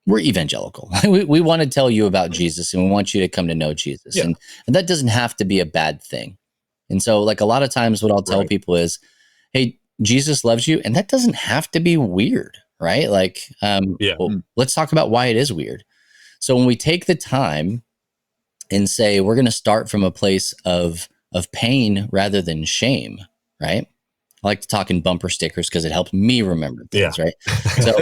evangelical. We want to tell you about Jesus, and we want you to come to know Jesus. And that doesn't have to be a bad thing. And so, like, a lot of times what I'll tell people is, hey, Jesus loves you. And that doesn't have to be weird, right? Like, well, let's talk about why it is weird. So when we take the time and say, we're going to start from a place of pain rather than shame, right? I like to talk in bumper stickers because it helps me remember things, right? So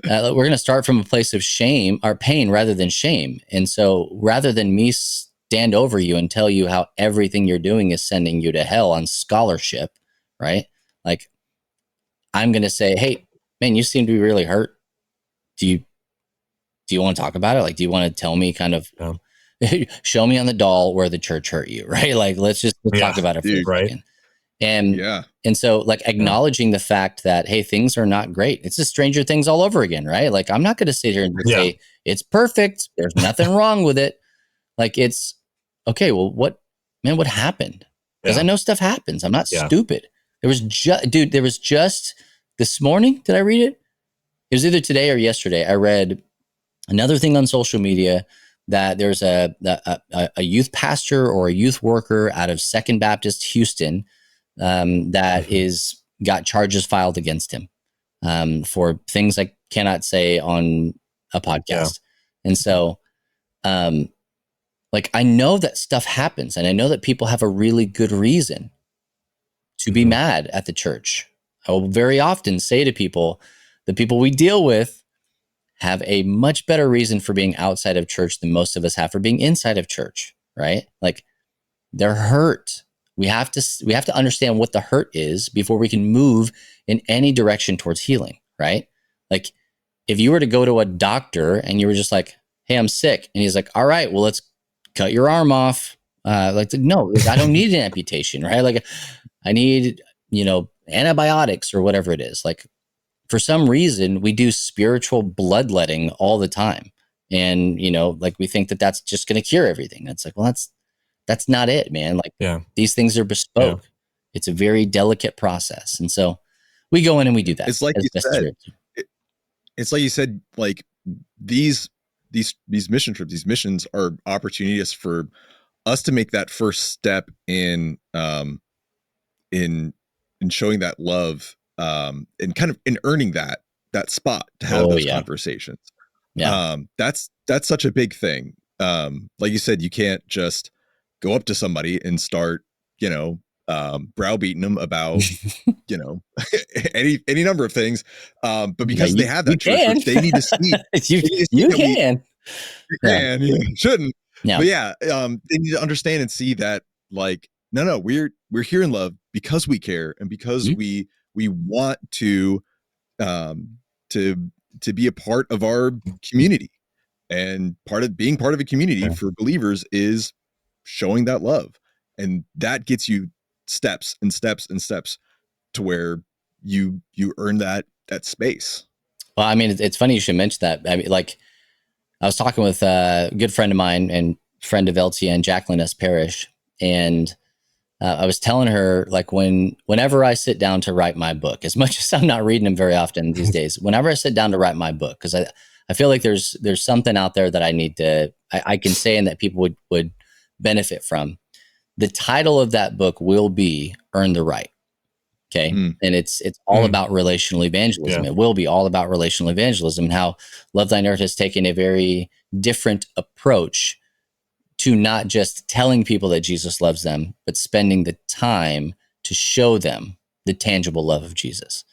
we're going to start from a place of shame or pain rather than shame. And so rather than me stand over you and tell you how everything you're doing is sending you to hell on scholarship, right? Like, I'm going to say, hey, man, you seem to be really hurt. Do you want to talk about it? Like, do you want to tell me kind of, show me on the doll where the church hurt you, right? Like, let's talk about it for a second. And so, like, acknowledging the fact that, hey, things are not great. It's just Stranger Things all over again, right? Like, I'm not going to sit here and say it's perfect. There's nothing wrong with it. Like, it's okay. Well, what happened? Because I know stuff happens. I'm not stupid. There was just this morning. Did I read it? It was either today or yesterday. I read another thing on social media that there's a youth pastor or a youth worker out of Second Baptist Houston that got charges filed against him for things I cannot say on a podcast. And so, like, I know that stuff happens, and I know that people have a really good reason to be mad at the church. I will very often say to people, the people we deal with have a much better reason for being outside of church than most of us have for being inside of church, right? Like, they're hurt. We have to understand what the hurt is before we can move in any direction towards healing, right? Like, if you were to go to a doctor and you were just like, hey, I'm sick. And he's like, all right, well, let's cut your arm off. No, I don't need an amputation, right? Like, I need, antibiotics or whatever it is. Like, for some reason, we do spiritual bloodletting all the time. And, like we think that that's just going to cure everything. It's like, well, that's not it, man. Like these things are bespoke. Yeah. It's a very delicate process. And so we go in and we do that. It's like you said, it's like you said, like these mission trips, these missions are opportunities for us to make that first step in showing that love, and kind of in earning that spot to have those conversations. Yeah. That's such a big thing. Like you said, you can't just go up to somebody and start, browbeating them about, any number of things. But because they have that church, they need to see. You can. Shouldn't. Yeah. But they need to understand and see that, like, no, we're here in love because we care and because we want to be a part of our community, and being part of a community for believers is showing that love, and that gets you steps and steps and steps to where you earn that space. Well, I mean, it's funny you should mention that. I mean, like, I was talking with a good friend of mine and friend of LTN, Jacqueline S. Parrish, and I was telling her, like, whenever I sit down to write my book, as much as I'm not reading them very often these days, whenever I sit down to write my book, because I feel like there's something out there that I can say and that people would benefit from. The title of that book will be Earn the Right. Okay. And it's all about relational evangelism. Yeah. It will be all about relational evangelism, and how Love Thy Nerd has taken a very different approach to not just telling people that Jesus loves them, but spending the time to show them the tangible love of Jesus.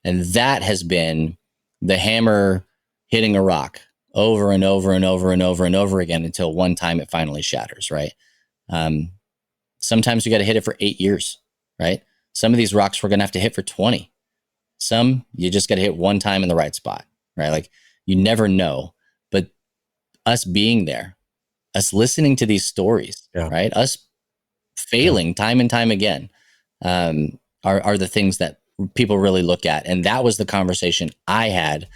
And that has been the hammer hitting a rock over and over and over and over and over again until one time it finally shatters, right? Sometimes you got to hit it for 8 years, right? Some of these rocks we're going to have to hit for 20. Some you just got to hit one time in the right spot, right? Like, you never know. But us being there, us listening to these stories, right? Us failing time and time again, are the things that people really look at. And that was the conversation I had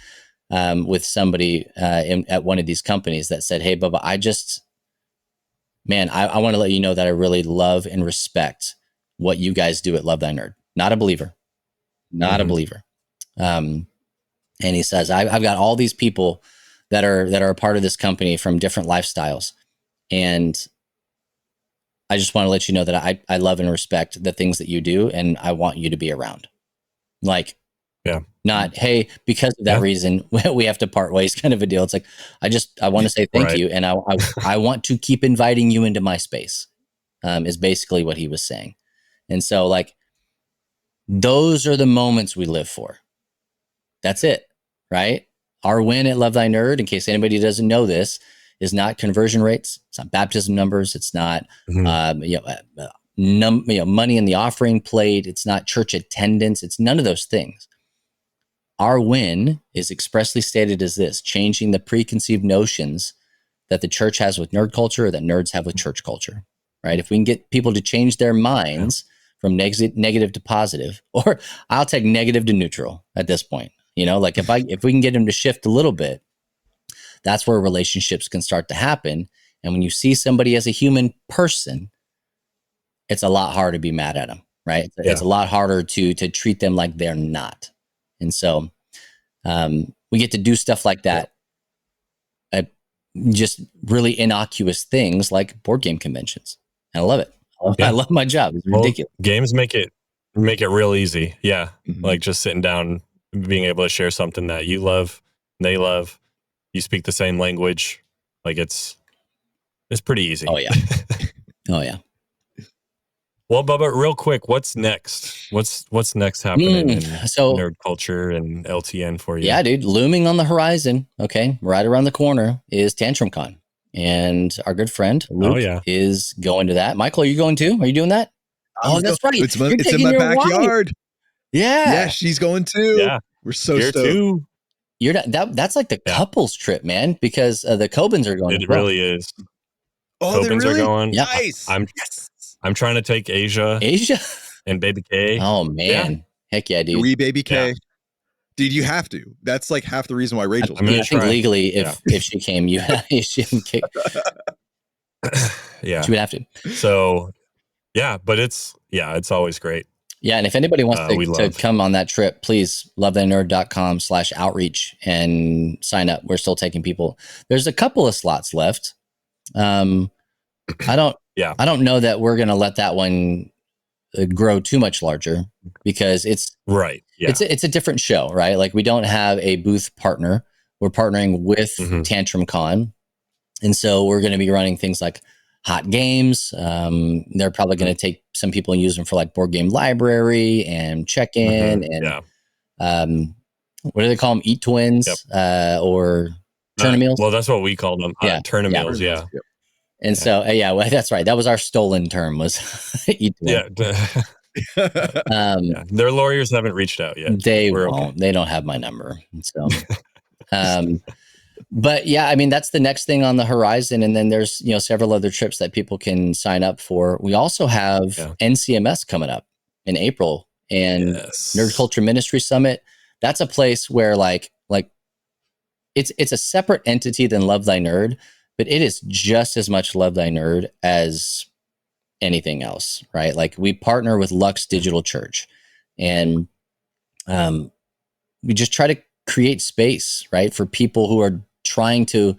with somebody at one of these companies that said, "Hey, Bubba, I want to let you know that I really love and respect what you guys do at Love Thy Nerd. Not a believer. A believer." And he says, I've got all these people that are a part of this company from different lifestyles. And I just want to let you know that I love and respect the things that you do, and I want you to be around. Like, not, hey, because of that reason, we have to part ways kind of a deal. It's like, I want to say thank you. And I want to keep inviting you into my space, is basically what he was saying. And so, like, those are the moments we live for. That's it, right? Our win at Love Thy Nerd, in case anybody doesn't know this, is not conversion rates. It's not baptism numbers. It's not money in the offering plate. It's not church attendance. It's none of those things. Our win is expressly stated as this: changing the preconceived notions that the church has with nerd culture, or that nerds have with church culture, right? If we can get people to change their minds from negative to positive, or I'll take negative to neutral at this point, like if we can get them to shift a little bit, that's where relationships can start to happen. And when you see somebody as a human person, it's a lot harder to be mad at them, right? It's a lot harder to treat them like they're not. And so we get to do stuff like that, just really innocuous things like board game conventions. And I love it. I love my job. It's ridiculous. Games make it real easy. Yeah. Like, just sitting down, being able to share something that you love, they love, you speak the same language. Like, it's pretty easy. Oh yeah. Oh yeah. Well, Bubba, real quick, what's next? What's next happening in nerd culture and LTN for you? Yeah, dude, looming on the horizon. Okay, right around the corner is TantrumCon, and our good friend Luke is going to that. Michael, are you going too? Are you doing that? That's right. It's in my backyard. Wife. Yeah, she's going too. Yeah, we're so stoked. You're that's like the couples trip, man, because the Cobans are going. It really is. Oh, Cobans are going. Yeah. Nice. I'm trying to take Asia. and Baby K. Oh man. Heck yeah, dude. Wee Baby K. Yeah. Dude, you have to. That's like half the reason why Rachel's I'm Yeah, gonna I think try. legally, if she came, you should kick. Yeah. She would have to. So, yeah, but it's always great. Yeah, and if anybody wants to come on that trip, please lovethynerd.com/outreach and sign up. We're still taking people. There's a couple of slots left. I don't know that we're going to let that one grow too much larger because it's right. Yeah. It's a different show, right? Like we don't have a booth partner. We're partnering with Tantrum Con. And so we're going to be running things like hot games. They're probably going to take some people and use them for like board game library and check-in and what do they call them? Eat Twins or Turn Meals? Well, that's what we called them. Turn Meals, yeah. And so, well, that's right. That was our stolen term was Eat Twins. Yeah. Their lawyers haven't reached out yet. They won't. Okay. They don't have my number. So, but yeah, I mean, that's the next thing on the horizon. And then there's, several other trips that people can sign up for. We also have NCMS coming up in April and Nerd Culture Ministry Summit. That's a place where like it's a separate entity than Love Thy Nerd, but it is just as much Love Thy Nerd as anything else, right? Like we partner with Lux Digital Church and we just try to create space, right, for people who are trying to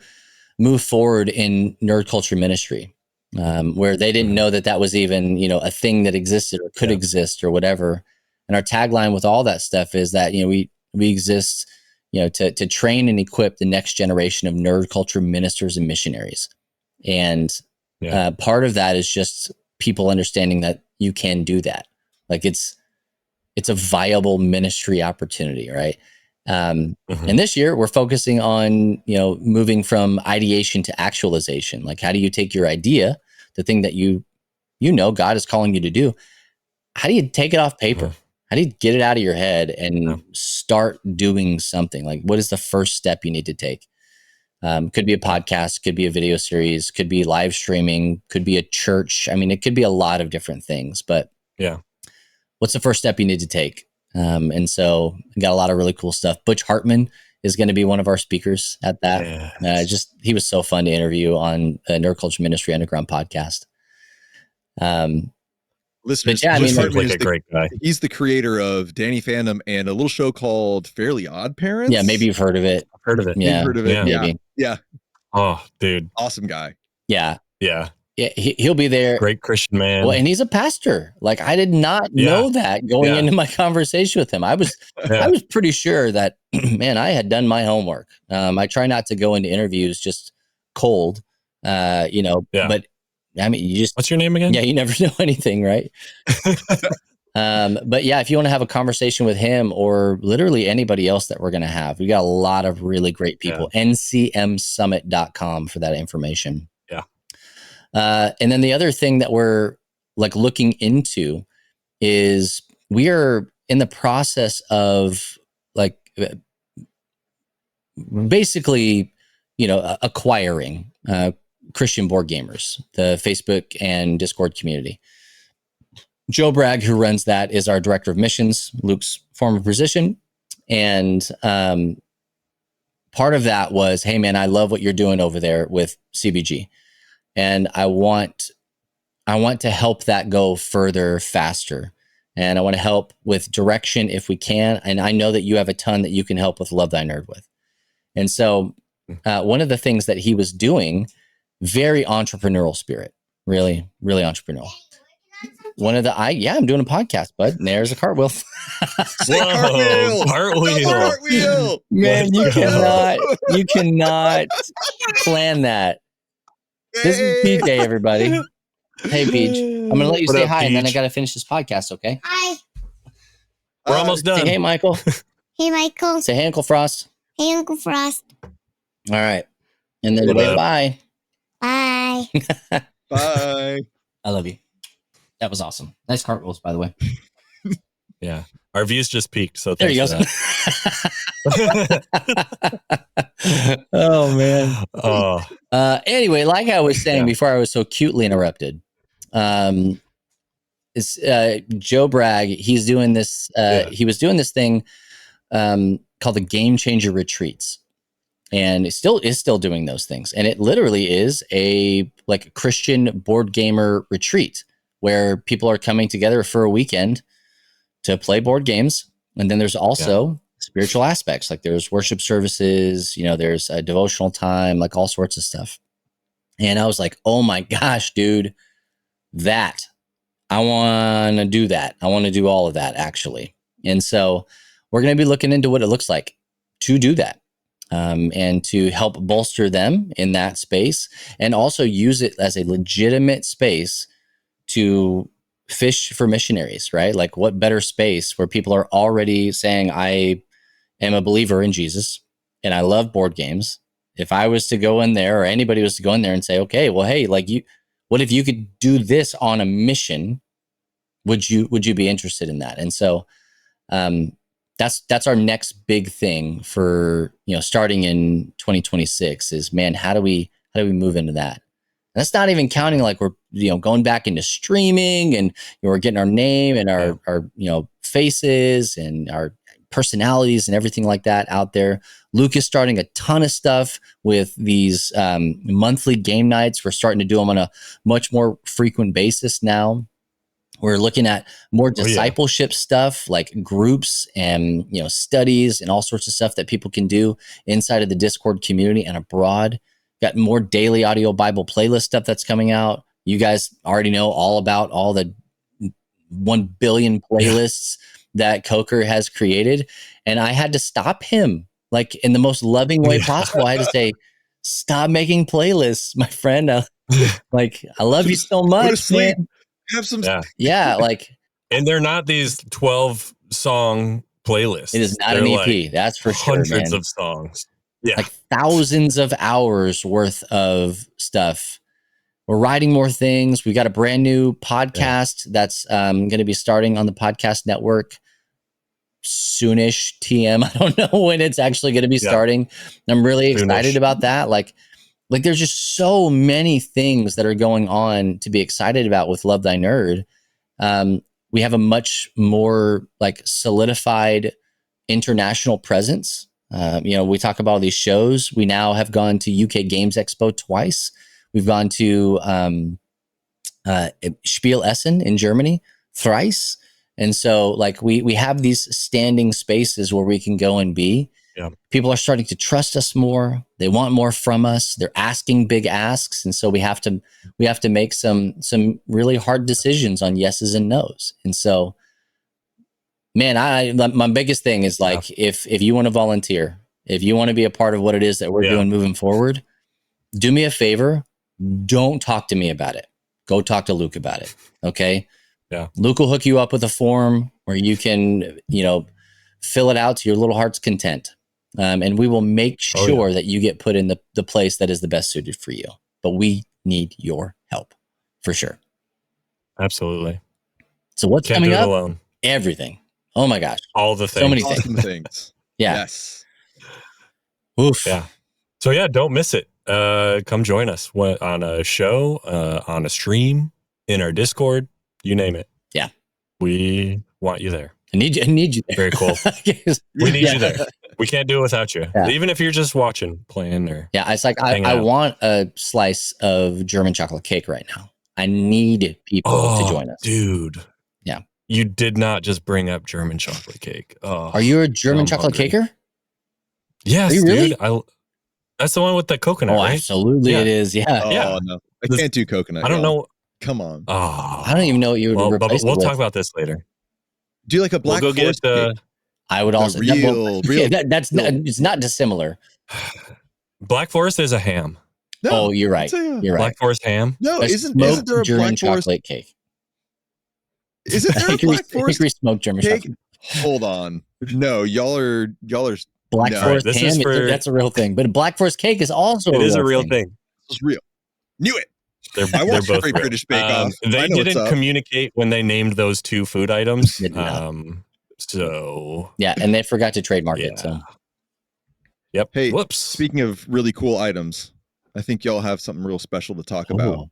move forward in nerd culture ministry, where they didn't know that was even, a thing that existed or could exist or whatever. And our tagline with all that stuff is that, we exist, to train and equip the next generation of nerd culture ministers and missionaries. And part of that is just people understanding that you can do that. Like it's a viable ministry opportunity, right? And this year we're focusing on, moving from ideation to actualization. Like, how do you take your idea, the thing that God is calling you to do? How do you take it off paper? How do you get it out of your head and start doing something? Like, what is the first step you need to take? Could be a podcast, could be a video series, could be live streaming, could be a church. I mean, it could be a lot of different things, but what's the first step you need to take? And so we got a lot of really cool stuff. Butch Hartman is going to be one of our speakers at that. He was so fun to interview on the Nerd Culture Ministry Underground podcast. Listeners, Butch Hartman is a great guy. He's the creator of Danny Phantom and a little show called Fairly Odd Parents. Yeah, maybe you've heard of it. I've heard of it. Yeah, heard of it. Maybe. Yeah. Oh, dude, awesome guy. Yeah. Yeah. Yeah, he'll be there. Great Christian man. Well, and he's a pastor. Like, I did not know that going into my conversation with him. I was pretty sure that, man, I had done my homework. I try not to go into interviews just cold, but I mean, you just, what's your name again? Yeah, you never know anything, right? But yeah, if you want to have a conversation with him or literally anybody else that we're going to have, we got a lot of really great people. ncmsummit.com for that information. And then the other thing that we're like looking into is we are in the process of like basically, acquiring Christian board gamers, the Facebook and Discord community. Joe Bragg, who runs that, is our director of missions, Luke's former position. And part of that was, hey man, I love what you're doing over there with CBG. And I want to help that go further, faster. And I want to help with direction if we can. And I know that you have a ton that you can help with Love Thy Nerd with. And so one of the things that he was doing, very entrepreneurial spirit, really, really entrepreneurial. I'm doing a podcast, bud. And there's a cartwheel. Cartwheel. Man, you cannot plan that. This is PJ, everybody. Hey, Peach. I'm going to let you say hi, Peach? And then I got to finish this podcast, okay? Hi. We're almost done. Say hey, Michael. Hey, Michael. Say hey, Uncle Frost. Hey, Uncle Frost. All right. And then bye. Bye. Bye. I love you. That was awesome. Nice cartwheels, by the way. Yeah. Our views just peaked, so there you go. Oh, man. Anyway, like I was saying before I was so cutely interrupted, It's Joe Bragg. He's doing this. He was doing this thing called the Game Changer Retreats, and it still is doing those things. And it literally is a Christian board gamer retreat where people are coming together for a weekend to play board games. And then there's also spiritual aspects, like there's worship services, there's a devotional time, like all sorts of stuff. And I was like, oh my gosh, dude, I want to do that. I want to do all of that, actually. And so we're going to be looking into what it looks like to do that, and to help bolster them in that space, and also use it as a legitimate space to fish for missionaries, right? Like, what better space where people are already saying, I am a believer in Jesus and I love board games. If I was to go in there, or anybody was to go in there and say, okay, well, hey, what if you could do this on a mission? Would you be interested in that? And so that's our next big thing for, starting in 2026 is, man, how do we move into that? And that's not even counting like we're, going back into streaming, and we're getting our name and our faces and our personalities and everything like that out there. Luke is starting a ton of stuff with these monthly game nights. We're starting to do them on a much more frequent basis now. We're looking at more discipleship stuff, like groups and studies and all sorts of stuff that people can do inside of the Discord community and abroad. Got more daily audio Bible playlist stuff that's coming out. You guys already know all about all the 1 billion playlists that Coker has created. And I had to stop him, like, in the most loving way possible. I had to say, stop making playlists, my friend. I love you so much, man. Have some. Yeah. And they're not these 12 song playlists. It is not an EP. That's for sure. Hundreds of songs. Yeah. Like thousands of hours worth of stuff. We're writing more things. We got a brand new podcast that's going to be starting on the podcast network soonish. TM. I don't know when it's actually going to be starting. I'm really excited about that. Like there's just so many things that are going on to be excited about with Love Thy Nerd. We have a much more solidified international presence. We talk about all these shows. We now have gone to UK Games Expo twice. We've gone to Spiel Essen in Germany thrice. And so we have these standing spaces where we can go and be. Yeah. People are starting to trust us more. They want more from us. They're asking big asks. And so we have to make some really hard decisions on yeses and nos. And so, man, my biggest thing is if you want to volunteer, if you want to be a part of what it is that we're doing moving forward, do me a favor. Don't talk to me about it. Go talk to Luke about it. Okay. Yeah. Luke will hook you up with a form where you can, fill it out to your little heart's content. And we will make sure that you get put in the place that is the best suited for you. But we need your help for sure. Absolutely. So what's coming up? Alone. Everything. Oh my gosh. All the things. So many awesome things. Yeah. Yes. Oof. Yeah. So don't miss it. Come join us on a show, on a stream, in our Discord, you name it. Yeah. We want you there. I need you there. Very cool. We need you there. We can't do it without you. Yeah. Even if you're just watching, playing, or it's like I want a slice of German chocolate cake right now. I need people to join us. Dude. Yeah. You did not just bring up German chocolate cake. Oh, are you a German chocolate caker? Yes, dude. Really? That's the one with the coconut, right? Absolutely it is. Yeah. Oh, no. I can't do coconut. I don't know. Come on. Oh, I don't even know what you would replace it we'll with. talk about this later. Do you like a black forest cake? I would also real. It's not dissimilar. Black Forest is a ham. No, you're right. You're right. Black Forest ham. No, isn't there a German black forest chocolate cake? Isn't there a black forest smoked German cake? Chocolate. Hold on. No, y'all are Black Forest ham. That's a real thing, but Black Forest cake is also a real thing. It's real. Knew it. I watched every British Bake Off. They didn't communicate when they named those two food items. So and they forgot to trademark it. So yep. Hey, whoops. Speaking of really cool items, I think y'all have something real special to talk about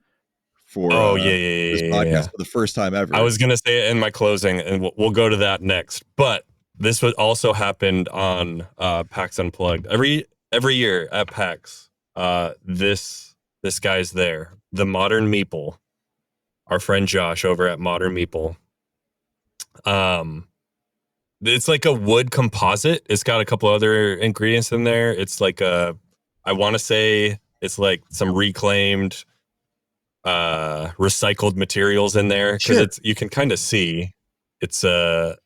for this podcast for the first time ever. I was gonna say it in my closing, and we'll go to that next. But this would also happened on PAX Unplugged. Every year at PAX, this guy's there. The Modern Meeple, our friend Josh over at Modern Meeple. It's like a wood composite. It's got a couple other ingredients in there. It's like I want to say it's like some reclaimed, recycled materials in there, because you can kind of see it's not,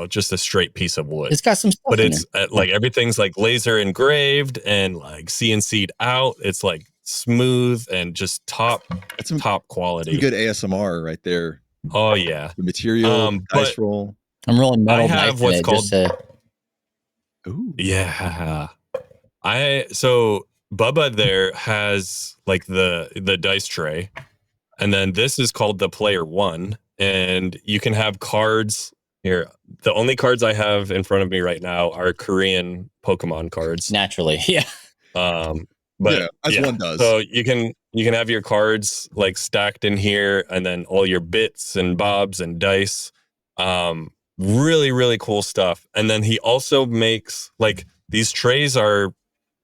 just a straight piece of wood. It's got some stuff, but it's like everything's like laser engraved and like CNC'd out. It's like smooth and just top quality. Some good ASMR right there. Oh yeah, the material, dice roll. I'm rolling metal. I have what's called. Ooh. Yeah, so Bubba there has like the dice tray, and then this is called the Player One, and you can have cards here. The only cards I have in front of me right now are Korean Pokemon cards. Naturally, yeah. But as one does. So you can have your cards like stacked in here, and then all your bits and bobs and dice. Really, really cool stuff. And then he also makes like these trays are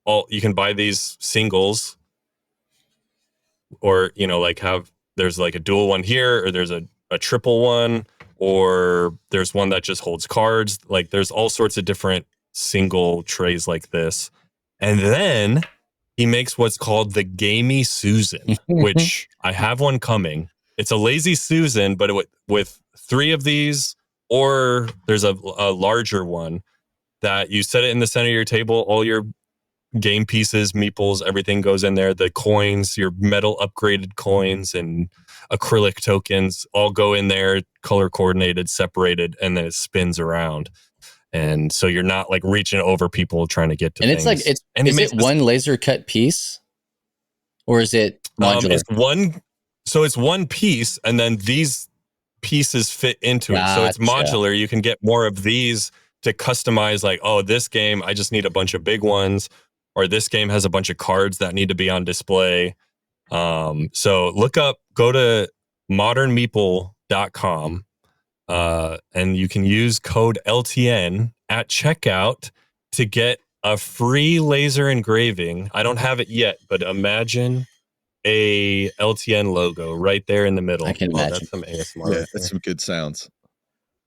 all, you can buy these singles, or like there's like a dual one here, or there's a triple one, or there's one that just holds cards. Like there's all sorts of different single trays like this. And then he makes what's called the Gamey Susan, which I have one coming. It's a Lazy Susan, but with 3 of these, or there's a larger one that you set it in the center of your table. All your game pieces, meeples, everything goes in there. The coins, your metal upgraded coins and acrylic tokens all go in there, color coordinated, separated, and then it spins around. And so you're not like reaching over people trying to get to things. It's like, is it one laser cut piece, or is it modular? It's one piece, and then these pieces fit into it. So it's modular. You can get more of these to customize, like, oh, this game, I just need a bunch of big ones, or this game has a bunch of cards that need to be on display. So go to modernmeeple.com. And you can use code LTN at checkout to get a free laser engraving. I don't have it yet, but imagine a LTN logo right there in the middle. I can imagine. That's some ASMR. Yeah, that's some good sounds.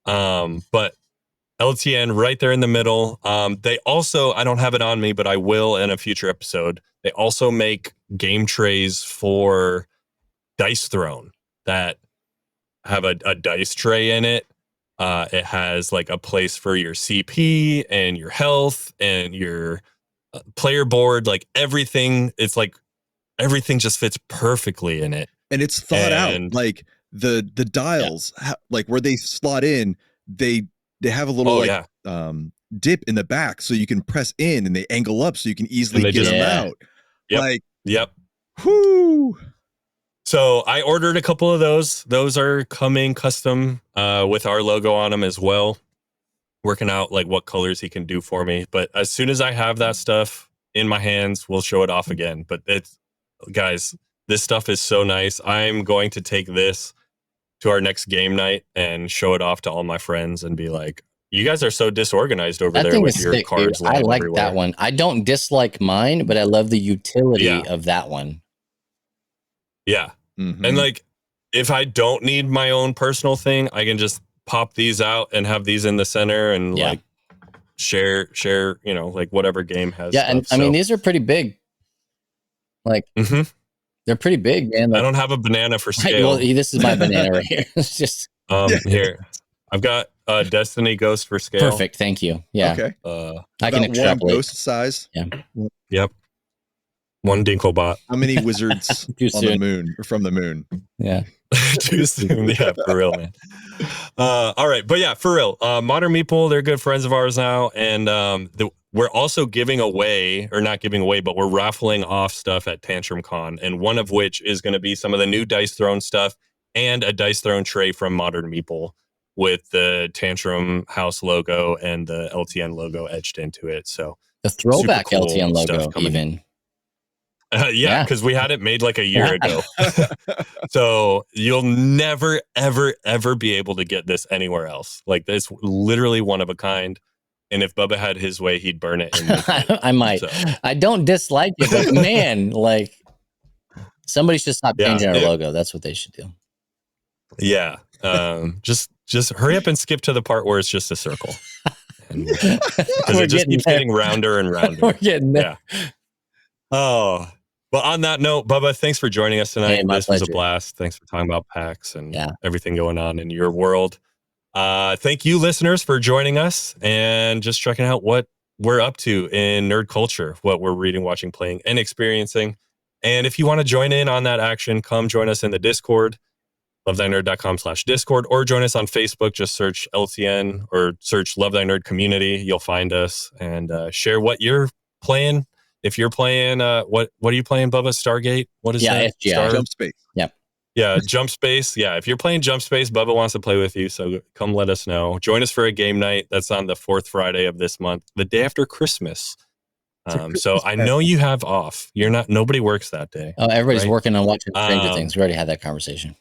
But LTN right there in the middle. They also, I don't have it on me, but I will in a future episode. They also make game trays for Dice Throne that have a dice tray in it. It has like a place for your CP and your health and your player board, like everything. It's like everything just fits perfectly in it. And it's thought out. Like the dials, like where they slot in, they have a little dip in the back, so you can press in and they angle up so you can easily get them out. Yep. Whoo! So I ordered a couple of those. Those are coming custom with our logo on them as well. Working out like what colors he can do for me. But as soon as I have that stuff in my hands, we'll show it off again. But guys, this stuff is so nice. I'm going to take this to our next game night and show it off to all my friends and be like, you guys are so disorganized over there with your cards. Dude. I like that one. I don't dislike mine, but I love the utility of that one. Yeah. Mm-hmm. And like, if I don't need my own personal thing, I can just pop these out and have these in the center and like share, like whatever game has. Yeah. And I mean, these are pretty big. Like, they're pretty big, man. Like, I don't have a banana for scale. Well, this is my banana right here. It's just here. I've got a Destiny Ghost for scale. Perfect. Thank you. Yeah. Okay. I can extrapolate. One ghost size. Yeah. Yep. One Dinklebot. How many wizards on the moon or from the moon? Yeah. Too soon. Yeah, for real, man. All right. But yeah, for real. Modern Meeple, they're good friends of ours now. And we're also giving away, or not giving away, but we're raffling off stuff at Tantrum Con. And one of which is going to be some of the new Dice Throne stuff and a Dice Throne tray from Modern Meeple with the Tantrum House logo and the LTN logo etched into it. So the throwback cool LTN logo, even. Yeah, because we had it made like a year ago. So you'll never, ever, ever be able to get this anywhere else. Like, it's literally one of a kind. And if Bubba had his way, he'd burn it. And I might. So. I don't dislike it, but man, like, somebody should stop changing our logo. That's what they should do. Yeah. Just hurry up and skip to the part where it's just a circle. Because it just keeps getting rounder and rounder. We're getting there. Yeah. Oh, well, on that note, Bubba, thanks for joining us tonight. Hey, this was a blast. Thanks for talking about PAX and everything going on in your world. Thank you, listeners, for joining us and just checking out what we're up to in nerd culture, what we're reading, watching, playing, and experiencing. And if you want to join in on that action, come join us in the Discord, lovethynerd.com/Discord, or join us on Facebook. Just search LTN or search Love Thy Nerd Community. You'll find us and share what you're playing. If you're playing, what are you playing, Bubba? Stargate? What is that? Jump Space. Yep. Yeah, Jump Space. Yeah, if you're playing Jump Space, Bubba wants to play with you. So come let us know. Join us for a game night. That's on the 4th Friday of this month, the day after Christmas. So I know you have off. Nobody works that day. Oh, everybody's working on watching Stranger Things. We already had that conversation.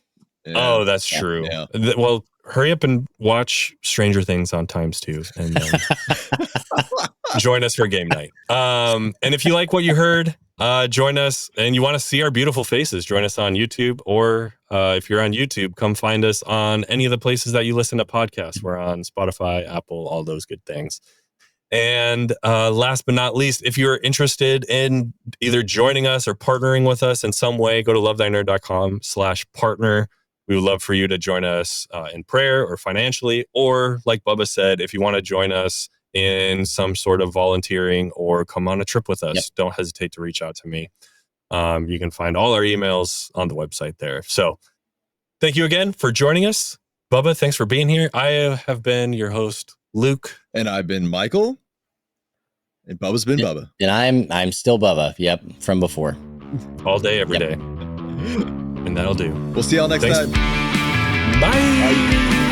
Yeah. Oh, that's true. Yeah. Well, hurry up and watch Stranger Things on times 2 and then join us for game night. And if you like what you heard, join us and you want to see our beautiful faces, join us on YouTube, or if you're on YouTube, come find us on any of the places that you listen to podcasts. We're on Spotify, Apple, all those good things. And last but not least, if you're interested in either joining us or partnering with us in some way, go to lovethynerd.com/partner. We would love for you to join us in prayer or financially, or like Bubba said, if you want to join us in some sort of volunteering or come on a trip with us, don't hesitate to reach out to me. You can find all our emails on the website there. So thank you again for joining us. Bubba, thanks for being here. I have been your host, Luke. And I've been Michael. And Bubba's been Bubba. And I'm still Bubba. Yep, from before. All day, every day. And that'll do. We'll see y'all next time. Bye.